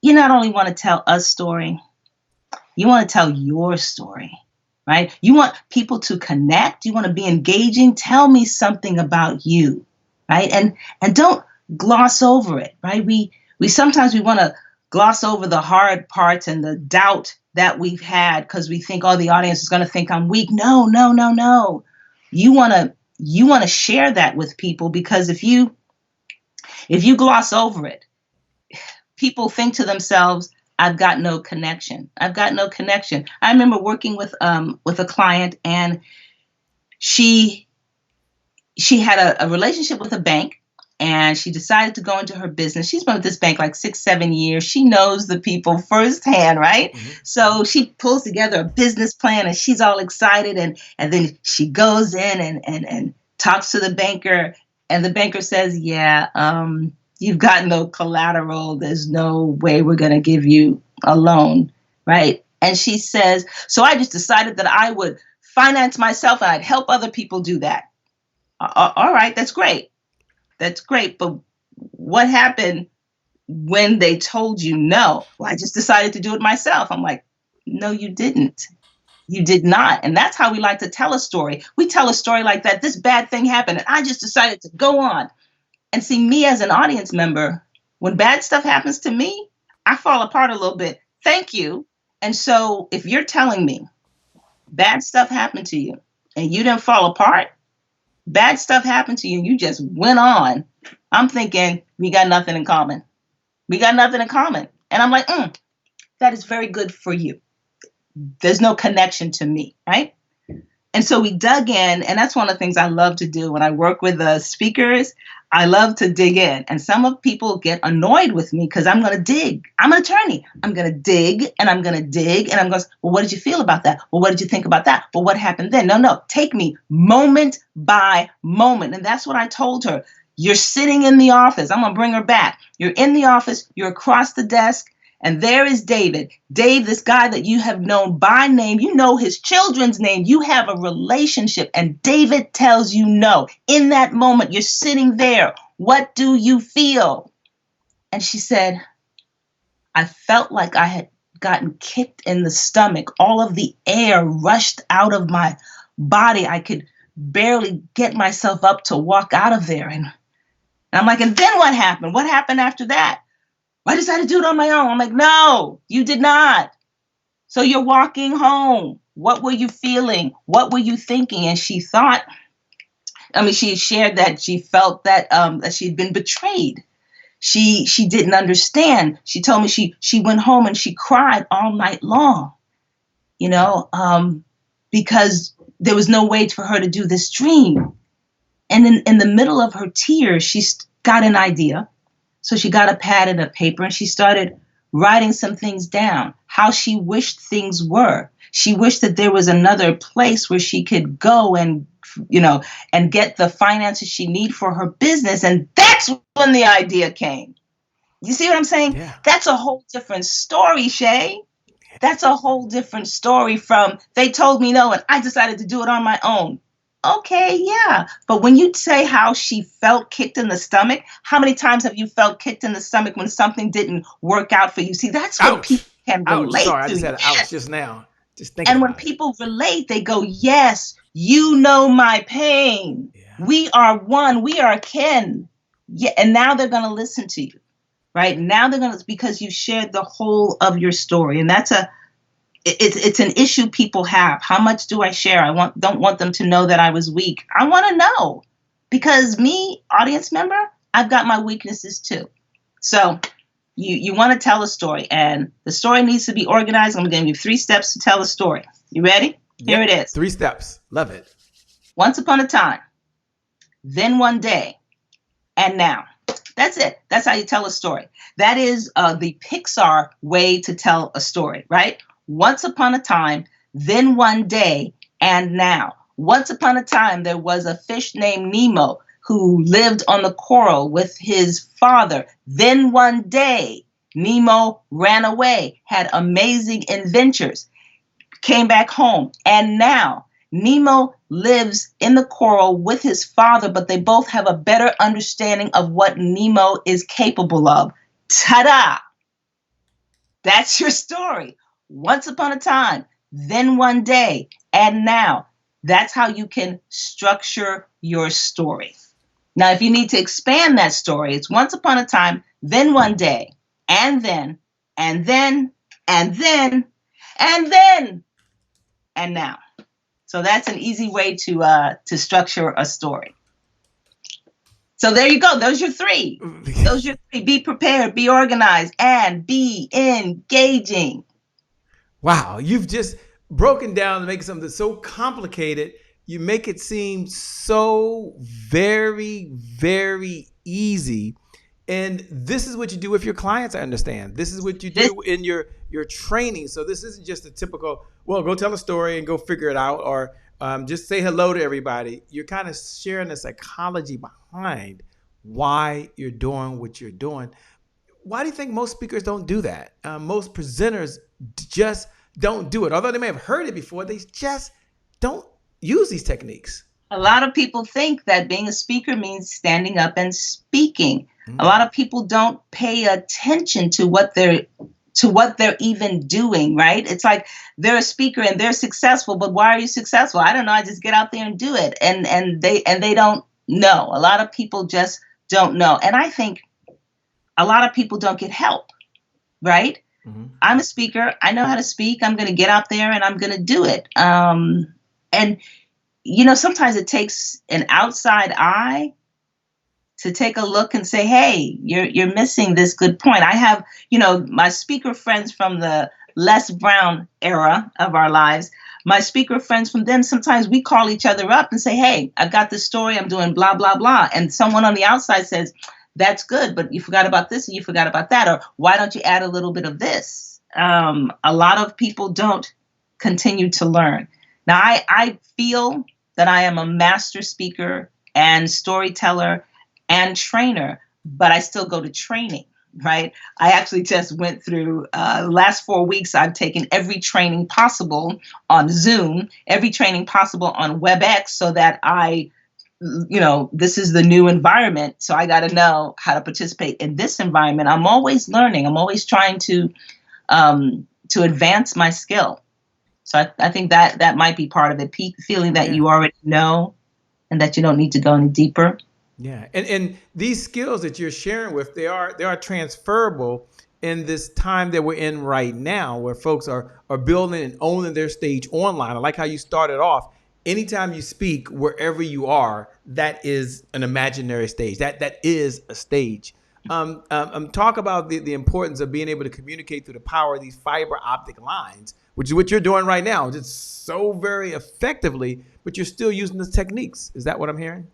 You not only want to tell a story, you want to tell your story, right? You want people to connect. You want to be engaging. Tell me something about you, right? And don't gloss over it, right? We sometimes we want to gloss over the hard parts and the doubt that we've had because we think, oh, the audience is going to think I'm weak. No, no, no, no. You want to share that with people because if you gloss over it, people think to themselves, I've got no connection. I've got no connection. I remember working with a client, and she had a relationship with a bank, and she decided to go into her business. She's been with this bank like 6-7 years. She knows the people firsthand, right? Mm-hmm. So she pulls together a business plan, and she's all excited, and then she goes in and talks to the banker, and the banker says, yeah, you've got no collateral. There's no way we're going to give you a loan, right? And she says, so I just decided that I would finance myself and I'd help other people do that. All right, that's great. That's great. But what happened when they told you no? Well, I just decided to do it myself. I'm like, no, you didn't. You did not. And that's how we like to tell a story. We tell a story like that. This bad thing happened and I just decided to go on. And see, me as an audience member, when bad stuff happens to me, I fall apart a little bit. Thank you. And so if you're telling me bad stuff happened to you and you didn't fall apart, bad stuff happened to you and you just went on, I'm thinking we got nothing in common. We got nothing in common. And I'm like, that is very good for you. There's no connection to me, right? And so we dug in, and that's one of the things I love to do when I work with speakers. I love to dig in. And some of people get annoyed with me because I'm going to dig. I'm an attorney. I'm going to dig, and I'm going to dig, and I'm going to, well, what did you feel about that? Well, what did you think about that? Well, what happened then? No, take me moment by moment. And that's what I told her. You're sitting in the office. I'm going to bring her back. You're in the office. You're across the desk. And there is David. Dave, this guy that you have known by name, you know his children's name, you have a relationship, and David tells you no. In that moment, you're sitting there. What do you feel? And she said, I felt like I had gotten kicked in the stomach. All of the air rushed out of my body. I could barely get myself up to walk out of there. And I'm like, and then what happened? What happened after that? I decided to do it on my own. I'm like, no, you did not. So you're walking home. What were you feeling? What were you thinking? And she thought, she shared that she felt that that she'd been betrayed. She didn't understand. She told me she went home and she cried all night long, because there was no way for her to do this dream. And in the middle of her tears, she got an idea. So she got a pad and a paper and she started writing some things down, how she wished things were. She wished that there was another place where she could go and get the finances she needed for her business. And that's when the idea came. You see what I'm saying? Yeah. That's a whole different story, Shay. That's a whole different story from they told me no and I decided to do it on my own. Okay, yeah. But when you say how she felt kicked in the stomach, how many times have you felt kicked in the stomach when something didn't work out for you? See, that's what people can relate to. Sorry, I just had an ouch just now. Just thinking and when about people relate, they go, yes, you know my pain. Yeah. We are one. We are kin. Yeah, and now they're going to listen to you, right? Now they're going to, because you shared the whole of your story. And it's an issue people have. How much do I share? Don't want them to know that I was weak. I want to know because me, audience member, I've got my weaknesses too. So You want to tell a story, and the story needs to be organized. I'm going to give you 3 steps to tell a story. You ready? Here it Yep. is. 3 steps. Love it. Once upon a time, then one day, and now. That's it. That's how you tell a story. That is the Pixar way to tell a story, right? Once upon a time, then one day, and now. Once upon a time, there was a fish named Nemo who lived on the coral with his father. Then one day, Nemo ran away, had amazing adventures, came back home, and now Nemo lives in the coral with his father, but they both have a better understanding of what Nemo is capable of. Ta-da! That's your story. Once upon a time, then one day, and now. That's how you can structure your story. Now, if you need to expand that story, it's once upon a time, then one day, and then, and then, and then, and then, and now. So that's an easy way to structure a story. So there you go. Those are your three. Those are your three. Be prepared, be organized, and be engaging. Wow, you've just broken down and make something so complicated. You make it seem so very, very easy. And this is what you do with your clients, I understand. This is what you do in your training. So this isn't just a typical, well, go tell a story and go figure it out, or just say hello to everybody. You're kind of sharing the psychology behind why you're doing what you're doing. Why do you think most speakers don't do that? Most presenters just don't do it. Although they may have heard it before, they just don't use these techniques. A lot of people think that being a speaker means standing up and speaking. A lot of people don't pay attention to what they're even doing, right? It's like they're a speaker and they're successful, but why are you successful? I don't know. I just get out there and do it. And they don't know. A lot of people just don't know. And I think a lot of people don't get help, right? Mm-hmm. I'm a speaker. I know how to speak. I'm going to get out there and I'm going to do it. And sometimes it takes an outside eye to take a look and say, hey, you're missing this good point. I have, my speaker friends from the Les Brown era of our lives, my speaker friends from them, sometimes we call each other up and say, hey, I've got this story, I'm doing blah, blah, blah. And someone on the outside says, that's good, but you forgot about this and you forgot about that. Or why don't you add a little bit of this? A lot of people don't continue to learn. Now, I feel that I am a master speaker and storyteller and trainer, but I still go to training, right? I actually just went through the last 4 weeks. I've taken every training possible on Zoom, every training possible on WebEx, so that this is the new environment. So I got to know how to participate in this environment. I'm always learning. I'm always trying to advance my skill. So I think that might be part of it, feeling that you already know and that you don't need to go any deeper. Yeah, and these skills that you're sharing with, they are transferable in this time that we're in right now, where folks are building and owning their stage online. I like how you started off. Anytime you speak, wherever you are, that is an imaginary stage. That is a stage. Talk about the importance of being able to communicate through the power of these fiber optic lines, which is what you're doing right now, just so very effectively, but you're still using the techniques. Is that what I'm hearing?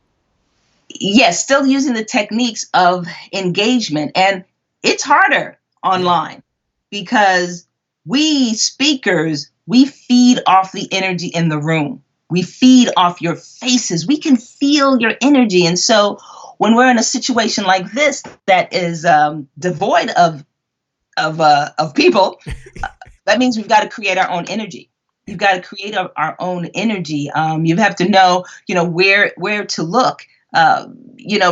Yes, still using the techniques of engagement. And it's harder online because we speakers, we feed off the energy in the room. We feed off your faces. We can feel your energy. And so when we're in a situation like this that is devoid of people, that means we've got to create our own energy. You've got to create our own energy. You have to know, where to look.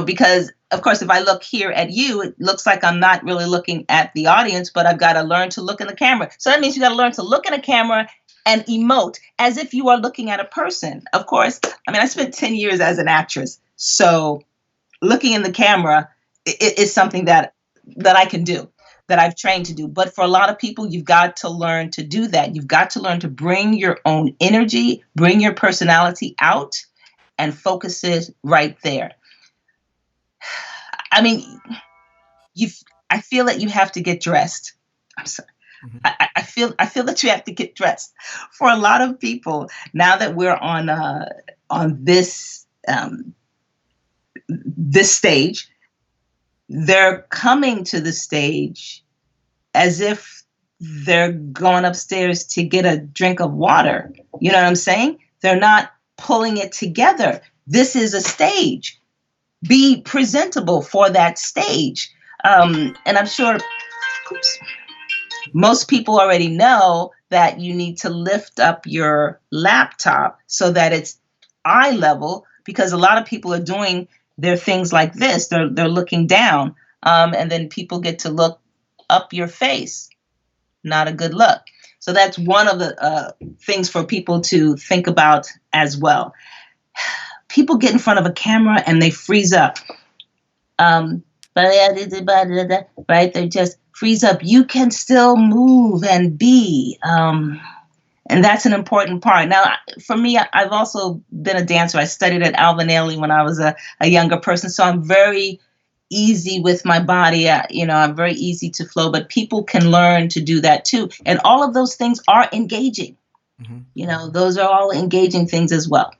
Because of course, if I look here at you, it looks like I'm not really looking at the audience, but I've got to learn to look in the camera. So that means you got to learn to look in a camera and emote as if you are looking at a person. Of course, I spent 10 years as an actress. So looking in the camera is something that I can do, that I've trained to do. But for a lot of people, you've got to learn to do that. You've got to learn to bring your own energy, bring your personality out, and focus it right there. I feel that you have to get dressed. I'm sorry. Mhm. I feel that you have to get dressed. For a lot of people, now that we're on this stage, they're coming to the stage as if they're going upstairs to get a drink of water. You know what I'm saying? They're not pulling it together. This is a stage. Be presentable for that stage. And I'm sure, oops, most people already know that you need to lift up your laptop so that it's eye level, because a lot of people are doing their things like this. They're looking down, and then people get to look up your face. Not a good look. So that's one of the things for people to think about as well. People get in front of a camera and they freeze up. Um, right? They just freeze up. You can still move and be. And that's an important part. Now, for me, I've also been a dancer. I studied at Alvin Ailey when I was a younger person. So I'm very easy with my body. I'm very easy to flow, but people can learn to do that too. And all of those things are engaging. Mhm. Those are all engaging things as well.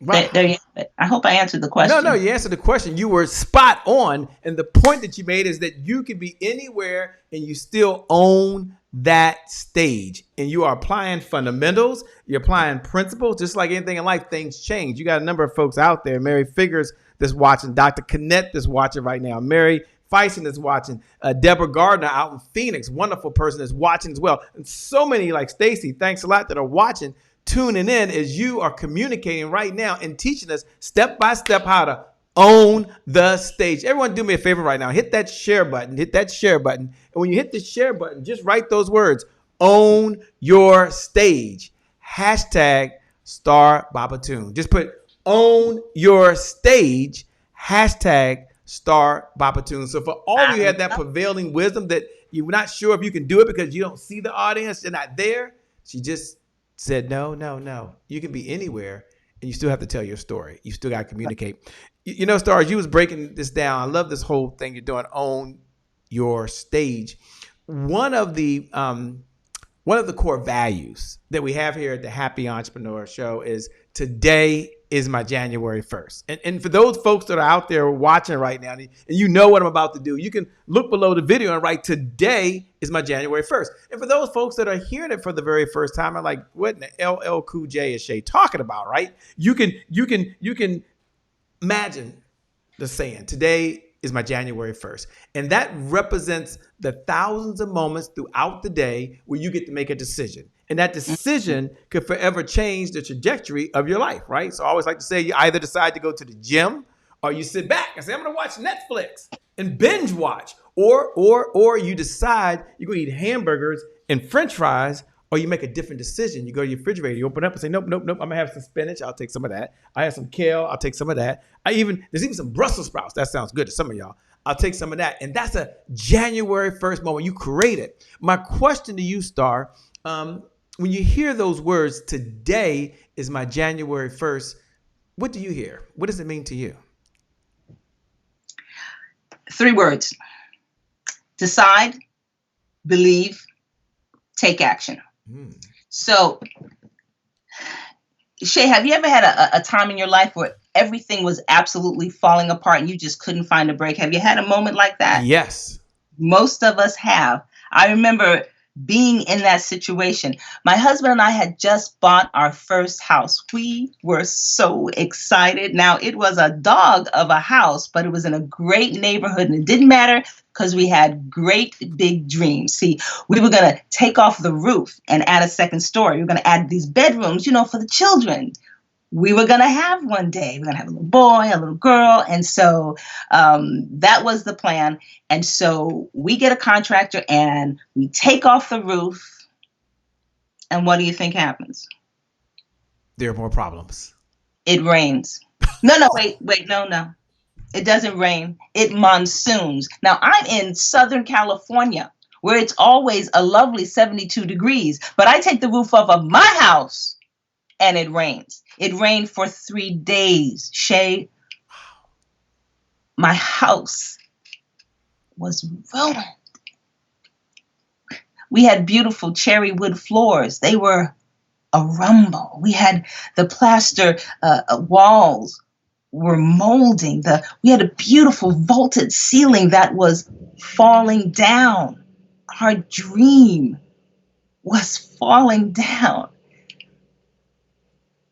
Wow. There you have it. I hope I answered the No, question. you answered the question. You were spot on. And the point that you made is that you can be anywhere and you still own that stage. And you are applying fundamentals, you're applying principles. Just like anything in life, things change. You got a number of folks out there, Mary Figures that's watching, Dr. Connett that's watching right now, Mary Fison that's watching, Deborah Gardner out in Phoenix, wonderful person that's watching as well. And so many like Stacy, thanks a lot, that are watching, tuning in as you are communicating right now and teaching us step by step how to own the stage. Everyone do me a favor right now. Hit that share button. Hit that share button. And when you hit the share button, just write those words. Own your stage. Hashtag Star Bobatoon. Just put own your stage. Hashtag Star Bobatoon. So for all of you who had that prevailing wisdom that you're not sure if you can do it because you don't see the audience, they're not there, she just said, no, no, no. You can be anywhere and you still have to tell your story. You still got to communicate. Stars, you was breaking this down. I love this whole thing you're doing, own your stage. One of the core values that we have here at the Happy Entrepreneur Show is today is my January 1st. And for those folks that are out there watching right now, and you know what I'm about to do, you can look below the video and write, today is my January 1st. And for those folks that are hearing it for the very first time, I'm like, what in the LL Cool J is Shay talking about, right? You can imagine the saying, today is my January 1st. And that represents the thousands of moments throughout the day where you get to make a decision. And that decision could forever change the trajectory of your life, right? So I always like to say you either decide to go to the gym or you sit back and say, I'm going to watch Netflix and binge watch. Or you decide you're going to eat hamburgers and French fries, or you make a different decision. You go to your refrigerator, you open up and say, nope, I'm going to have some spinach. I'll take some of that. I have some kale. I'll take some of that. There's even some Brussels sprouts. That sounds good to some of y'all. I'll take some of that. And that's a January 1st moment. You create it. My question to you, Star, when you hear those words, today is my January 1st, what do you hear? What does it mean to you? 3 words: decide, believe, take action. So, Shay, have you ever had a time in your life where everything was absolutely falling apart and you just couldn't find a break? Have you had a moment like that? Yes. Most of us have. I remember being in that situation. My husband and I had just bought our first house. We were so excited. Now, it was a dog of a house, but it was in a great neighborhood, and it didn't matter because we had great big dreams. See, we were going to take off the roof and add a second story. We were going to add these bedrooms, for the children. We were going to have one day. We're going to have a little boy, a little girl. And so that was the plan. And so we get a contractor and we take off the roof. And what do you think happens? There are more problems. It rains. No, wait, no. It doesn't rain. It monsoons. Now, I'm in Southern California, where it's always a lovely 72 degrees. But I take the roof off of my house and it rains. It rained for 3 days. Shay, my house was ruined. We had beautiful cherry wood floors. They were a rumble. We had the plaster walls were molding. We had a beautiful vaulted ceiling that was falling down. Our dream was falling down.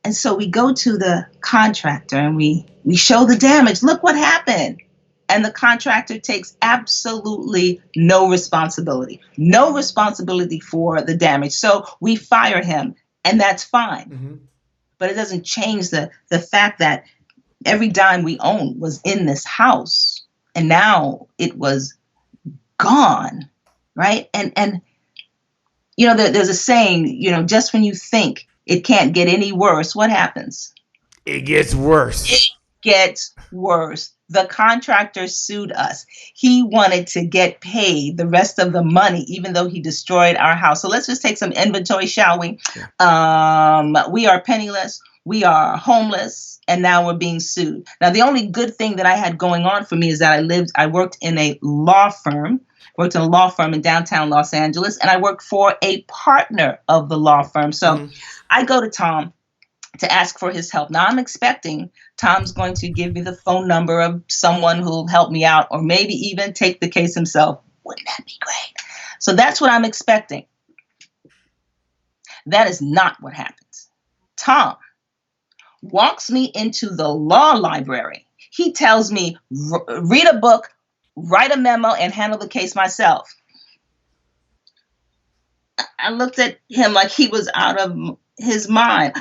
And so we go to the contractor and we show the damage. Look what happened. And the contractor takes absolutely no responsibility. No responsibility for the damage. So we fire him, and that's fine. Mm-hmm. But it doesn't change the fact that every dime we owned was in this house. And now it was gone. Right? And there's a saying, just when you think it can't get any worse, what happens? It gets worse. It gets worse. The contractor sued us. He wanted to get paid the rest of the money, even though he destroyed our house. So let's just take some inventory, shall we? Yeah. We are penniless. We are homeless. And now we're being sued. Now, the only good thing that I had going on for me is that I worked in a law firm. Worked in a law firm in downtown Los Angeles, and I worked for a partner of the law firm. So I go to Tom to ask for his help. Now I'm expecting Tom's going to give me the phone number of someone who'll help me out, or maybe even take the case himself. Wouldn't that be great? So that's what I'm expecting. That is not what happens. Tom walks me into the law library. He tells me, read a book, write a memo, and handle the case myself. I looked at him like he was out of his mind.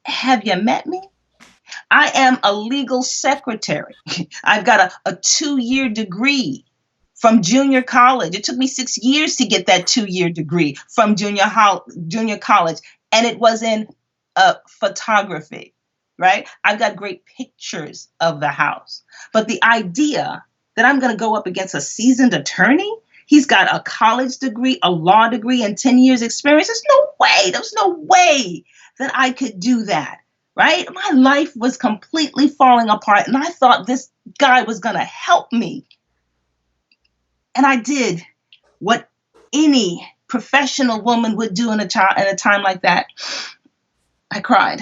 Have you met me? I am a legal secretary. I've got a 2-year degree from junior college. It took me 6 years to get that 2-year degree from junior college, and it was in photography, right? I've got great pictures of the house. But the idea that I'm going to go up against a seasoned attorney, he's got a college degree, a law degree, and 10 years experience. There's no way. There's no way that I could do that, right? My life was completely falling apart, and I thought this guy was going to help me. And I did what any professional woman would do in a time like that. I cried.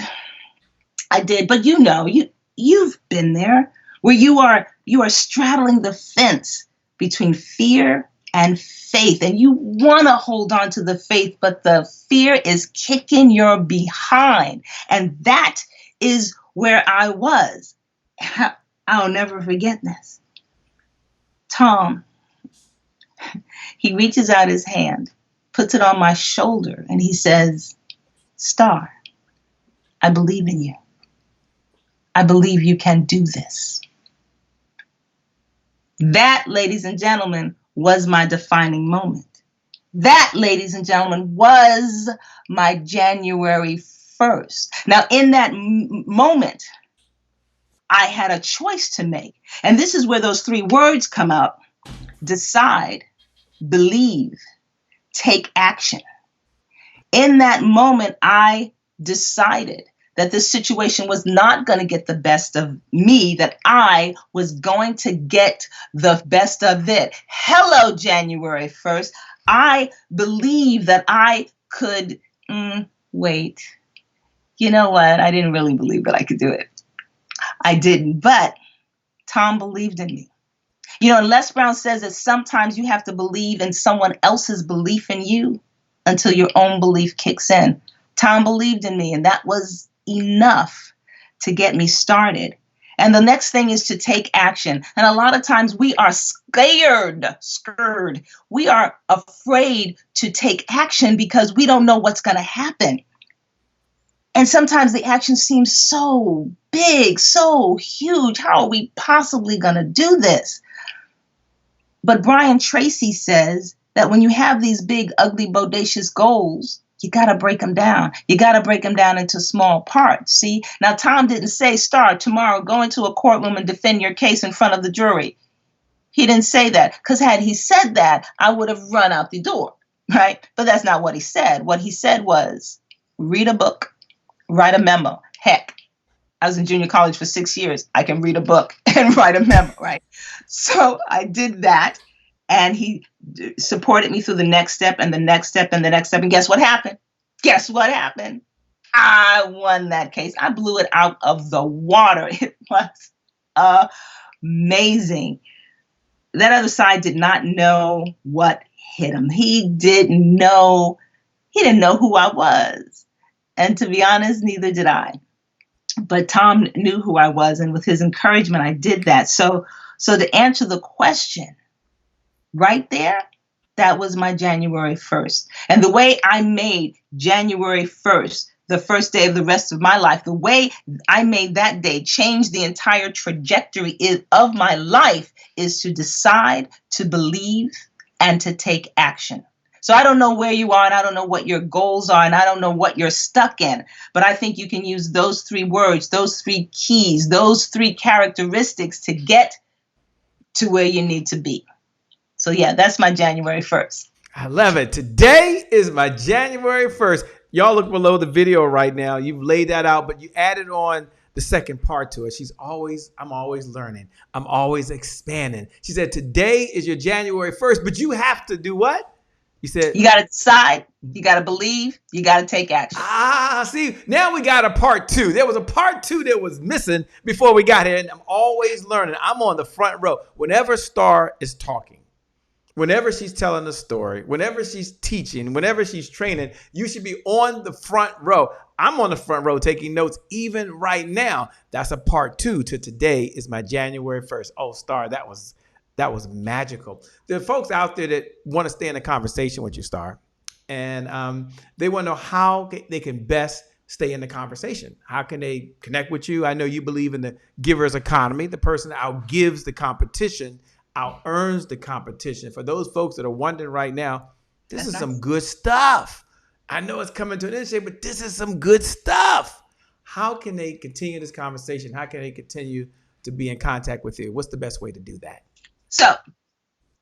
I did. But you've been there, where you are straddling the fence between fear and faith, and you want to hold on to the faith, but the fear is kicking your behind. And that is where I was. I'll never forget this. Tom, he reaches out his hand, puts it on my shoulder, and he says, Star, I believe in you. I believe you can do this. That, ladies and gentlemen, was my defining moment. That, ladies and gentlemen, was my January 1st. Now, in that moment, I had a choice to make. And this is where those 3 words come out. Decide, believe, take action. In that moment, I decided that this situation was not going to get the best of me, that I was going to get the best of it. Hello, January 1st. I believe that I could, wait. You know what? I didn't really believe that I could do it. I didn't, but Tom believed in me. And Les Brown says that sometimes you have to believe in someone else's belief in you until your own belief kicks in. Tom believed in me, and that was enough to get me started. And the next thing is to take action. And a lot of times we are scared. We are afraid to take action because we don't know what's going to happen. And sometimes the action seems so big, so huge. How are we possibly going to do this? But Brian Tracy says that when you have these big, ugly, bodacious goals, you got to break them down. You got to break them down into small parts. See, now Tom didn't say, Star, tomorrow go into a courtroom and defend your case in front of the jury. He didn't say that, because had he said that, I would have run out the door, right? But that's not what he said. What he said was, read a book, write a memo. Heck, I was in junior college for 6 years. I can read a book and write a memo, right? So I did that. And he supported me through the next step and the next step and the next step. And guess what happened? Guess what happened? I won that case. I blew it out of the water. It was amazing. That other side did not know what hit him. He didn't know who I was. And to be honest, neither did I. But Tom knew who I was, and with his encouragement, I did that. So to answer the question right there, that was my January 1st. And the way I made January 1st the first day of the rest of my life, the way I made that day change the entire trajectory of my life is to decide, to believe, and to take action. So I don't know where you are, and I don't know what your goals are, and I don't know what you're stuck in, but I think you can use those 3 words, those 3 keys, those 3 characteristics to get to where you need to be. So yeah, that's my January 1st. I love it. Today is my January 1st. Y'all look below the video right now. You've laid that out, but you added on the second part to it. I'm always learning. I'm always expanding. She said, today is your January 1st, but you have to do what? You said, you got to decide, you got to believe, you got to take action. See, now we got a part 2. There was a part 2 that was missing before we got here, and I'm always learning. I'm on the front row. Whenever Star is talking, whenever she's telling a story, whenever she's teaching, whenever she's training, you should be on the front row. I'm on the front row taking notes even right now. That's a part 2 to today is my January 1st. Oh, Star, that was magical. There are folks out there that want to stay in a conversation with you, Star, and they want to know how they can best stay in the conversation. How can they connect with you? I know you believe in the giver's economy. The person that outgives the competition out-earns the competition. For those folks that are wondering right now, this is some good stuff. I know it's coming to an end, but this is some good stuff. How can they continue this conversation? How can they continue to be in contact with you? What's the best way to do that? So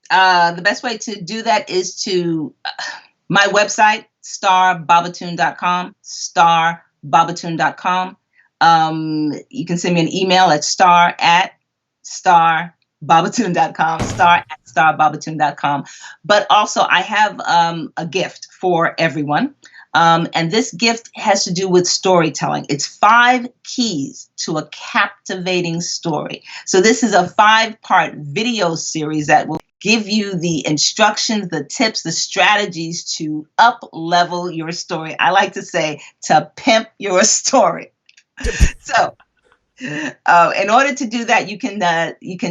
the best way to do that is to my website, starbobatoon.com, starbobatoon.com. You can send me an email at star@starbobatoon.com, star@starbobatoon.com. But also I have a gift for everyone. And this gift has to do with storytelling. It's 5 keys to a captivating story. So this is a 5-part video series that will give you the instructions, the tips, the strategies to up-level your story. I like to say to pimp your story. So in order to do that, you can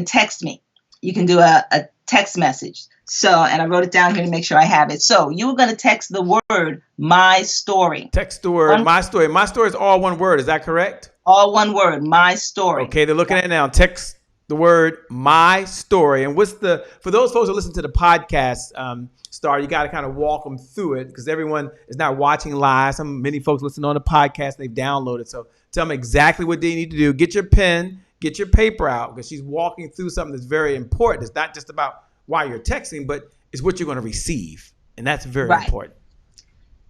text me. You can do a text message. So, and I wrote it down here to make sure I have it. So you're going to text the word "my story." Text the word "my story." My story is all one word. Is that correct? All one word, my story. Okay, they're looking at it now. Text the word "my story." And for those folks who listen to the podcast, Star, you got to kind of walk them through it because everyone is not watching live. Many folks listen on the podcast, they've downloaded. So tell them exactly what they need to do. Get your pen, get your paper out because she's walking through something that's very important. It's not just about why you're texting, but it's what you're going to receive. And that's very important.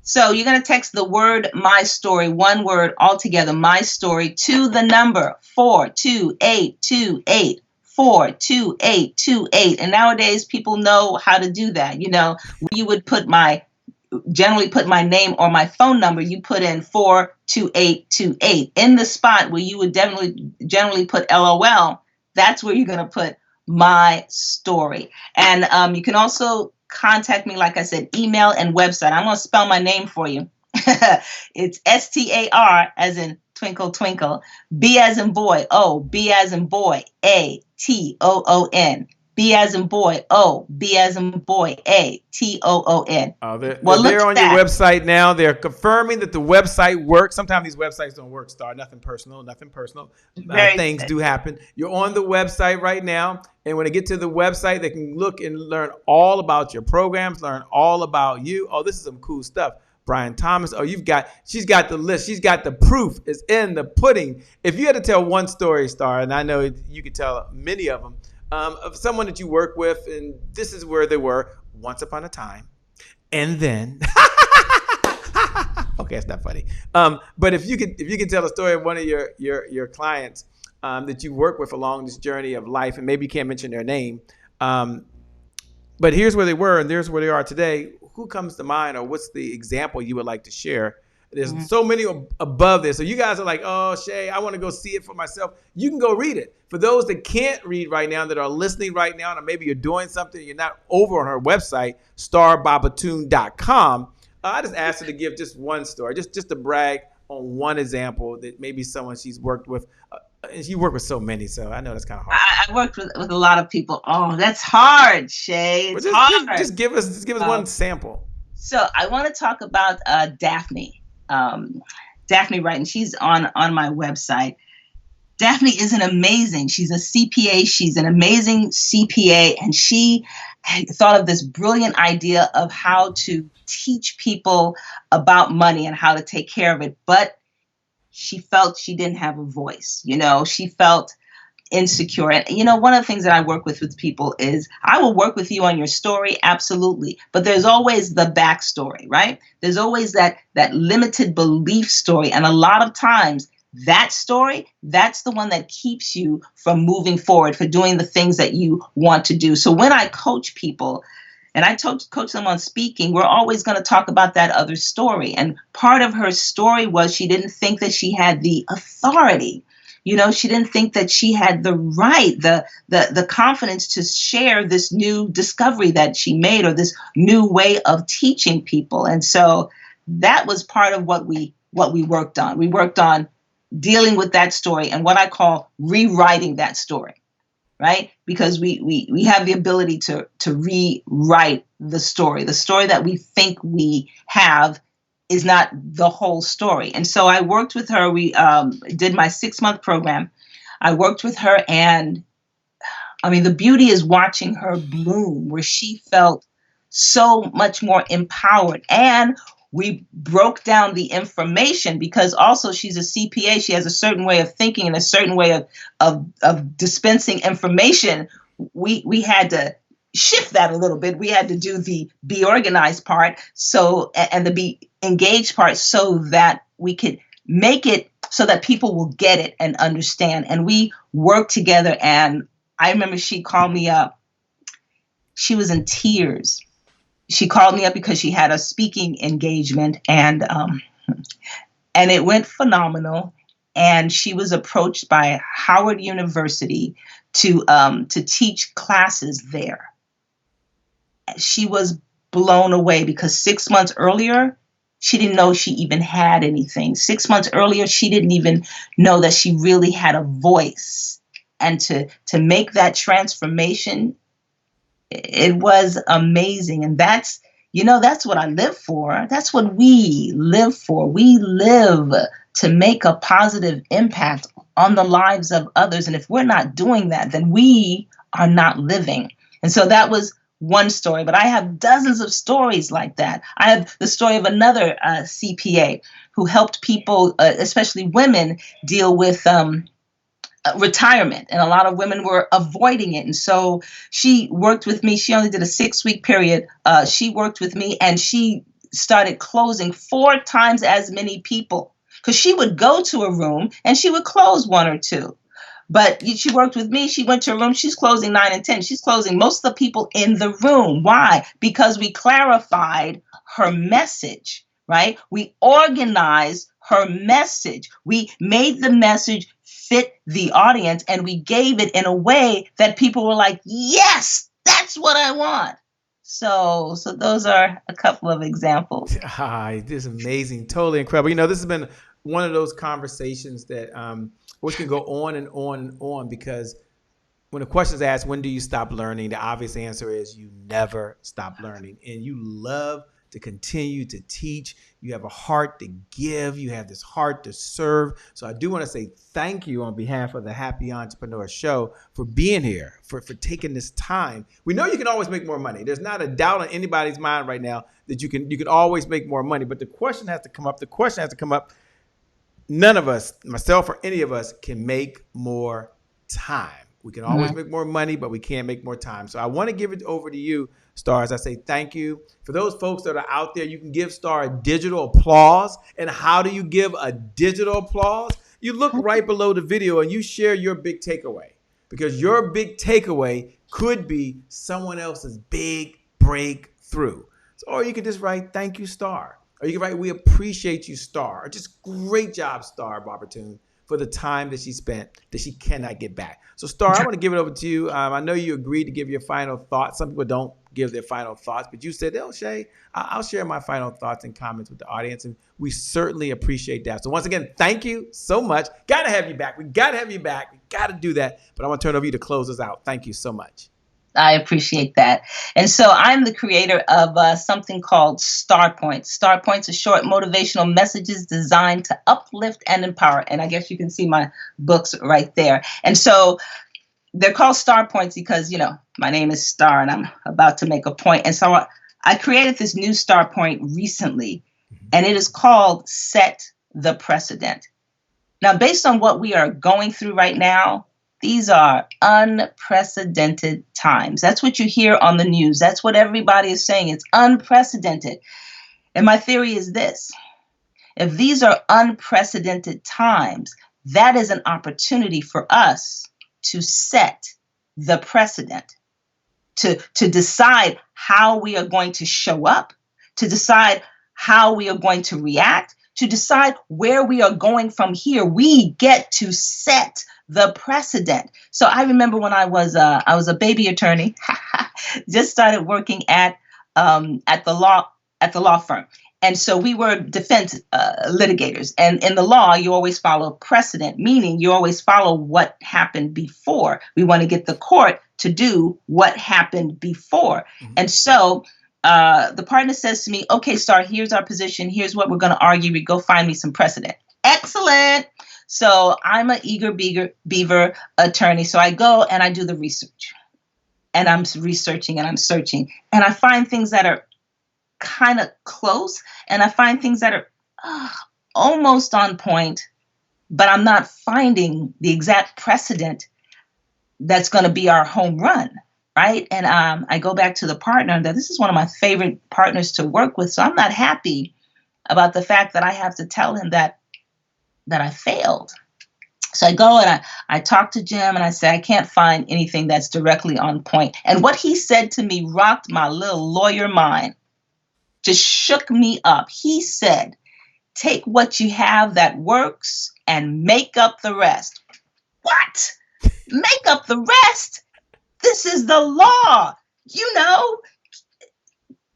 So you're going to text the word "my story," one word altogether, "my story," to the number 42828. 42828. And nowadays people know how to do that. You know, you would generally put my name or my phone number, you put in 42828. In the spot where you would generally put LOL, that's where you're going to put "my story." And you can also contact me, like I said, email and website. I'm going to spell my name for you. It's STAR as in twinkle, twinkle, B as in boy, O, B as in boy, ATOON. B as in boy, O, B as in boy, ATOON. They're on your website now. They're confirming that the website works. Sometimes these websites don't work, Star. Nothing personal. Things do happen. You're on the website right now. And when they get to the website, they can look and learn all about your programs, learn all about you. Oh, this is some cool stuff. Brian Thomas. Oh, she's got the list. She's got the proof. It's in the pudding. If you had to tell one story, Star, and I know you could tell many of them, of someone that you work with, and this is where they were once upon a time, and then, okay, it's not funny. But if you could tell a story of one of your clients that you work with along this journey of life, and maybe you can't mention their name, But here's where they were, and there's where they are today. Who comes to mind, or what's the example you would like to share? There's so many above this. So you guys are like, oh, Shay, I want to go see it for myself. You can go read it. For those that can't read right now, that are listening right now, or maybe you're doing something, you're not over on her website, starbobatoon.com. I just asked her to give just one story, just to brag on one example that maybe someone she's worked with. And she worked with so many, so I know that's kind of hard. I worked with a lot of people. Oh, that's hard, Shay. But It's hard. just give us one sample. So I want to talk about Daphne. Daphne Wright, and she's on my website. Daphne is an amazing. She's a CPA. She's an amazing CPA, and she thought of this brilliant idea of how to teach people about money and how to take care of it. But she felt she didn't have a voice. She felt insecure. And one of the things that I work with people is I will work with you on your story, absolutely, but there's always the backstory, right? There's always that limited belief story, and a lot of times that story, that's the one that keeps you from moving forward, for doing the things that you want to do. So when I coach people and I coach them on speaking, we're always going to talk about that other story. And part of her story was she didn't think that she had the authority. She didn't think that she had the right, the confidence to share this new discovery that she made, or this new way of teaching people. And so that was part of what we worked on. We worked on dealing with that story and what I call rewriting that story, right? Because we have the ability to rewrite the story. The story that we think we have is not the whole story. And so I worked with her. We did my 6-month program. I worked with her, and I mean, the beauty is watching her bloom, where she felt so much more empowered. And we broke down the information, because also she's a CPA. She has a certain way of thinking and a certain way of dispensing information. We had to shift that a little bit. We had to do the be organized part, and the be engaged part, so that we could make it so that people will get it and understand. And we worked together. And I remember she called me up. She was in tears. She called me up because she had a speaking engagement, and it went phenomenal. And she was approached by Howard University to teach classes there. She was blown away, because 6 months earlier, she didn't know she even had anything. 6 months earlier, she didn't even know that she really had a voice. And to make that transformation, it was amazing. And that's what I live for. That's what we live for. We live to make a positive impact on the lives of others. And if we're not doing that, then we are not living. And so that was one story, but I have dozens of stories like that. I have the story of another CPA who helped people, especially women, deal with retirement. And a lot of women were avoiding it. And so she worked with me. She only did a 6-week period. She worked with me, and she started closing 4 times as many people, because she would go to a room and she would close 1 or 2. But she worked with me. She went to a room. She's closing 9 and 10. She's closing most of the people in the room. Why? Because we clarified her message, right? We organized her message. We made the message fit the audience, and we gave it in a way that people were like, yes, that's what I want. So those are a couple of examples. This is amazing. Totally incredible. This has been one of those conversations that which can go on and on and on, because when the question is asked, when do you stop learning? The obvious answer is you never stop learning. And you love to continue to teach. You have a heart to give. You have this heart to serve. So I do want to say thank you on behalf of the Happy Entrepreneur Show for being here, for taking this time. We know you can always make more money. There's not a doubt on anybody's mind right now that you can always make more money. But the question has to come up. None of us, myself or any of us, can make more time. We can always make more money, but we can't make more time. So I want to give it over to you, Star, as I say thank you. For those folks that are out there, you can give Star a digital applause. And how do you give a digital applause? You look right below the video and you share your big takeaway, because your big takeaway could be someone else's big breakthrough. So, or you could just write, thank you, Star. Or you can write, we appreciate you, Star. Or just great job, Star Bobatoon, for the time that she spent that she cannot get back. So, Star, I want to give it over to you. I know you agreed to give your final thoughts. Some people don't give their final thoughts, but you said, oh, Shay, I'll share my final thoughts and comments with the audience, and we certainly appreciate that. So once again, thank you so much. Got to have you back. We got to have you back. We got to do that. But I want to turn it over to you to close us out. Thank you so much. I appreciate that. And so I'm the creator of something called Star Points. Star Points are short motivational messages designed to uplift and empower. And I guess you can see my books right there. And so they're called Star Points because, my name is Star and I'm about to make a point. And so I created this new Star Point recently, and it is called Set the Precedent. Now, based on what we are going through right now, these are unprecedented times. That's what you hear on the news. That's what everybody is saying. It's unprecedented. And my theory is this. If these are unprecedented times, that is an opportunity for us to set the precedent, to decide how we are going to show up, to decide how we are going to react, to decide where we are going from here. We get to set the precedent. So I remember when I was a baby attorney, just started working at the law firm. And so we were defense litigators. And in the law, you always follow precedent, meaning you always follow what happened before. We want to get the court to do what happened before. Mm-hmm. And so the partner says to me, okay, Star, here's our position. Here's what we're going to argue. We go find me some precedent. Excellent. So I'm an eager beaver attorney. So I go and I do the research. And I'm researching and I'm searching. And I find things that are kind of close. And I find things that are almost on point. But I'm not finding the exact precedent that's going to be our home run. Right. And I go back to the partner that this is one of my favorite partners to work with. So I'm not happy about the fact that I have to tell him that I failed. So I go and I talk to Jim and I say, I can't find anything that's directly on point. And what he said to me rocked my little lawyer mind, just shook me up. He said, take what you have that works and make up the rest. What? Make up the rest? This is the law.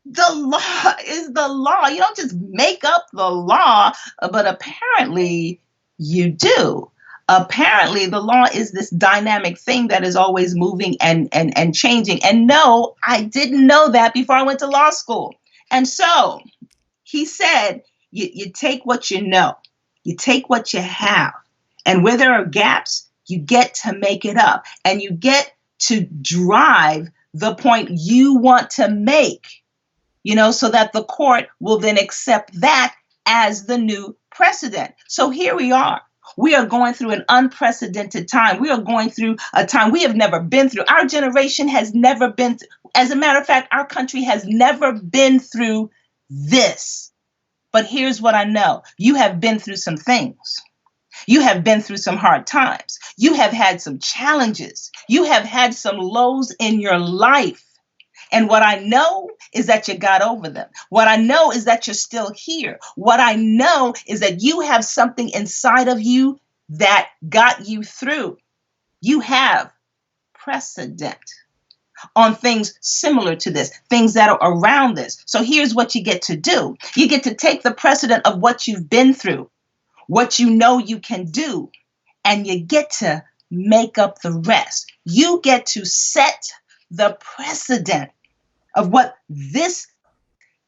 The law is the law. You don't just make up the law, but apparently you do. Apparently the law is this dynamic thing that is always moving and changing. And no, I didn't know that before I went to law school. And so he said, you take what you know, you take what you have, and where there are gaps, you get to make it up and you get to drive the point you want to make. So that the court will then accept that as the new precedent. So here we are. We are going through an unprecedented time. We are going through a time we have never been through. Our generation has never been through. As a matter of fact, our country has never been through this. But here's what I know. You have been through some things. You have been through some hard times. You have had some challenges. You have had some lows in your life. And what I know is that you got over them. What I know is that you're still here. What I know is that you have something inside of you that got you through. You have precedent on things similar to this, things that are around this. So here's what you get to do. You get to take the precedent of what you've been through, what you know you can do, and you get to make up the rest. You get to set the precedent of what this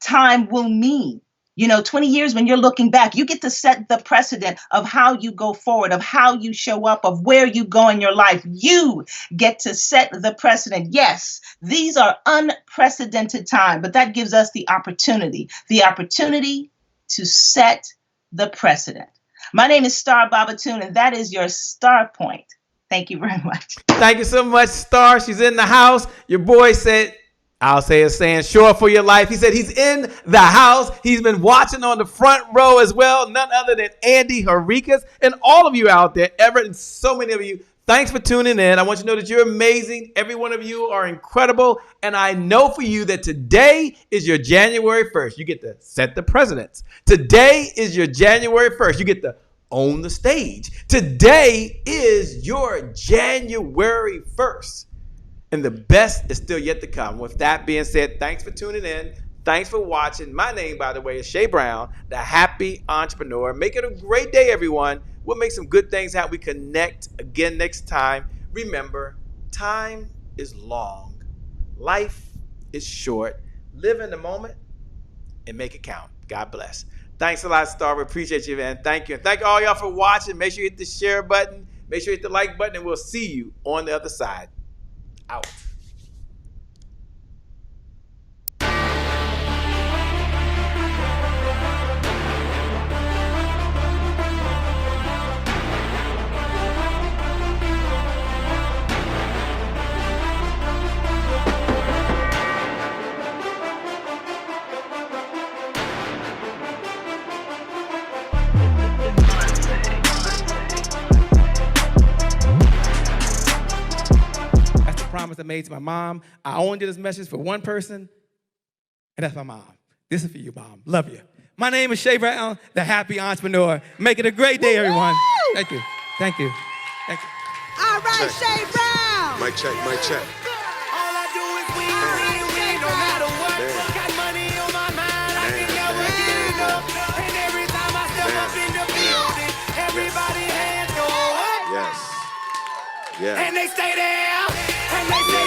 time will mean. 20 years when you're looking back, you get to set the precedent of how you go forward, of how you show up, of where you go in your life. You get to set the precedent. Yes, these are unprecedented times, but that gives us the opportunity to set the precedent. My name is Star Bobatoon, and that is your Star Point. Thank you very much. Thank you so much, Star. She's in the house. Your boy said, I'll say a saying, show up for your life. He said he's in the house. He's been watching on the front row as well. None other than Andy Henriquez. And all of you out there, Everett, and so many of you, Thanks for tuning in. I want you to know that you're amazing. Every one of you are incredible. And I know for you that today is your January 1st. You get to set the precedents. Today is your January 1st. You get to own the stage. Today is your January 1st. And the best is still yet to come. With that being said, thanks for tuning in. Thanks for watching. My name, by the way, is Shay Brown, the Happy Entrepreneur. Make it a great day, everyone. We'll make some good things happen. We connect again next time. Remember, time is long. Life is short. Live in the moment and make it count. God bless. Thanks a lot, Star. We appreciate you, man. Thank you. And thank all y'all for watching. Make sure you hit the share button. Make sure you hit the like button, and we'll see you on the other side. Out. Promise I made to my mom. I only did this message for one person, and that's my mom. This is for you, Mom. Love you. My name is Shay Brown, the Happy Entrepreneur. Make it a great day, everyone. Thank you. Thank you. Thank you. All right, Shay Brown. Mic check, mic check. All I do is win, no matter what. Got money on my mind, I can never get enough. And every time I step up in the building, everybody hands go up. Yes. Yeah. And they stay there, and they say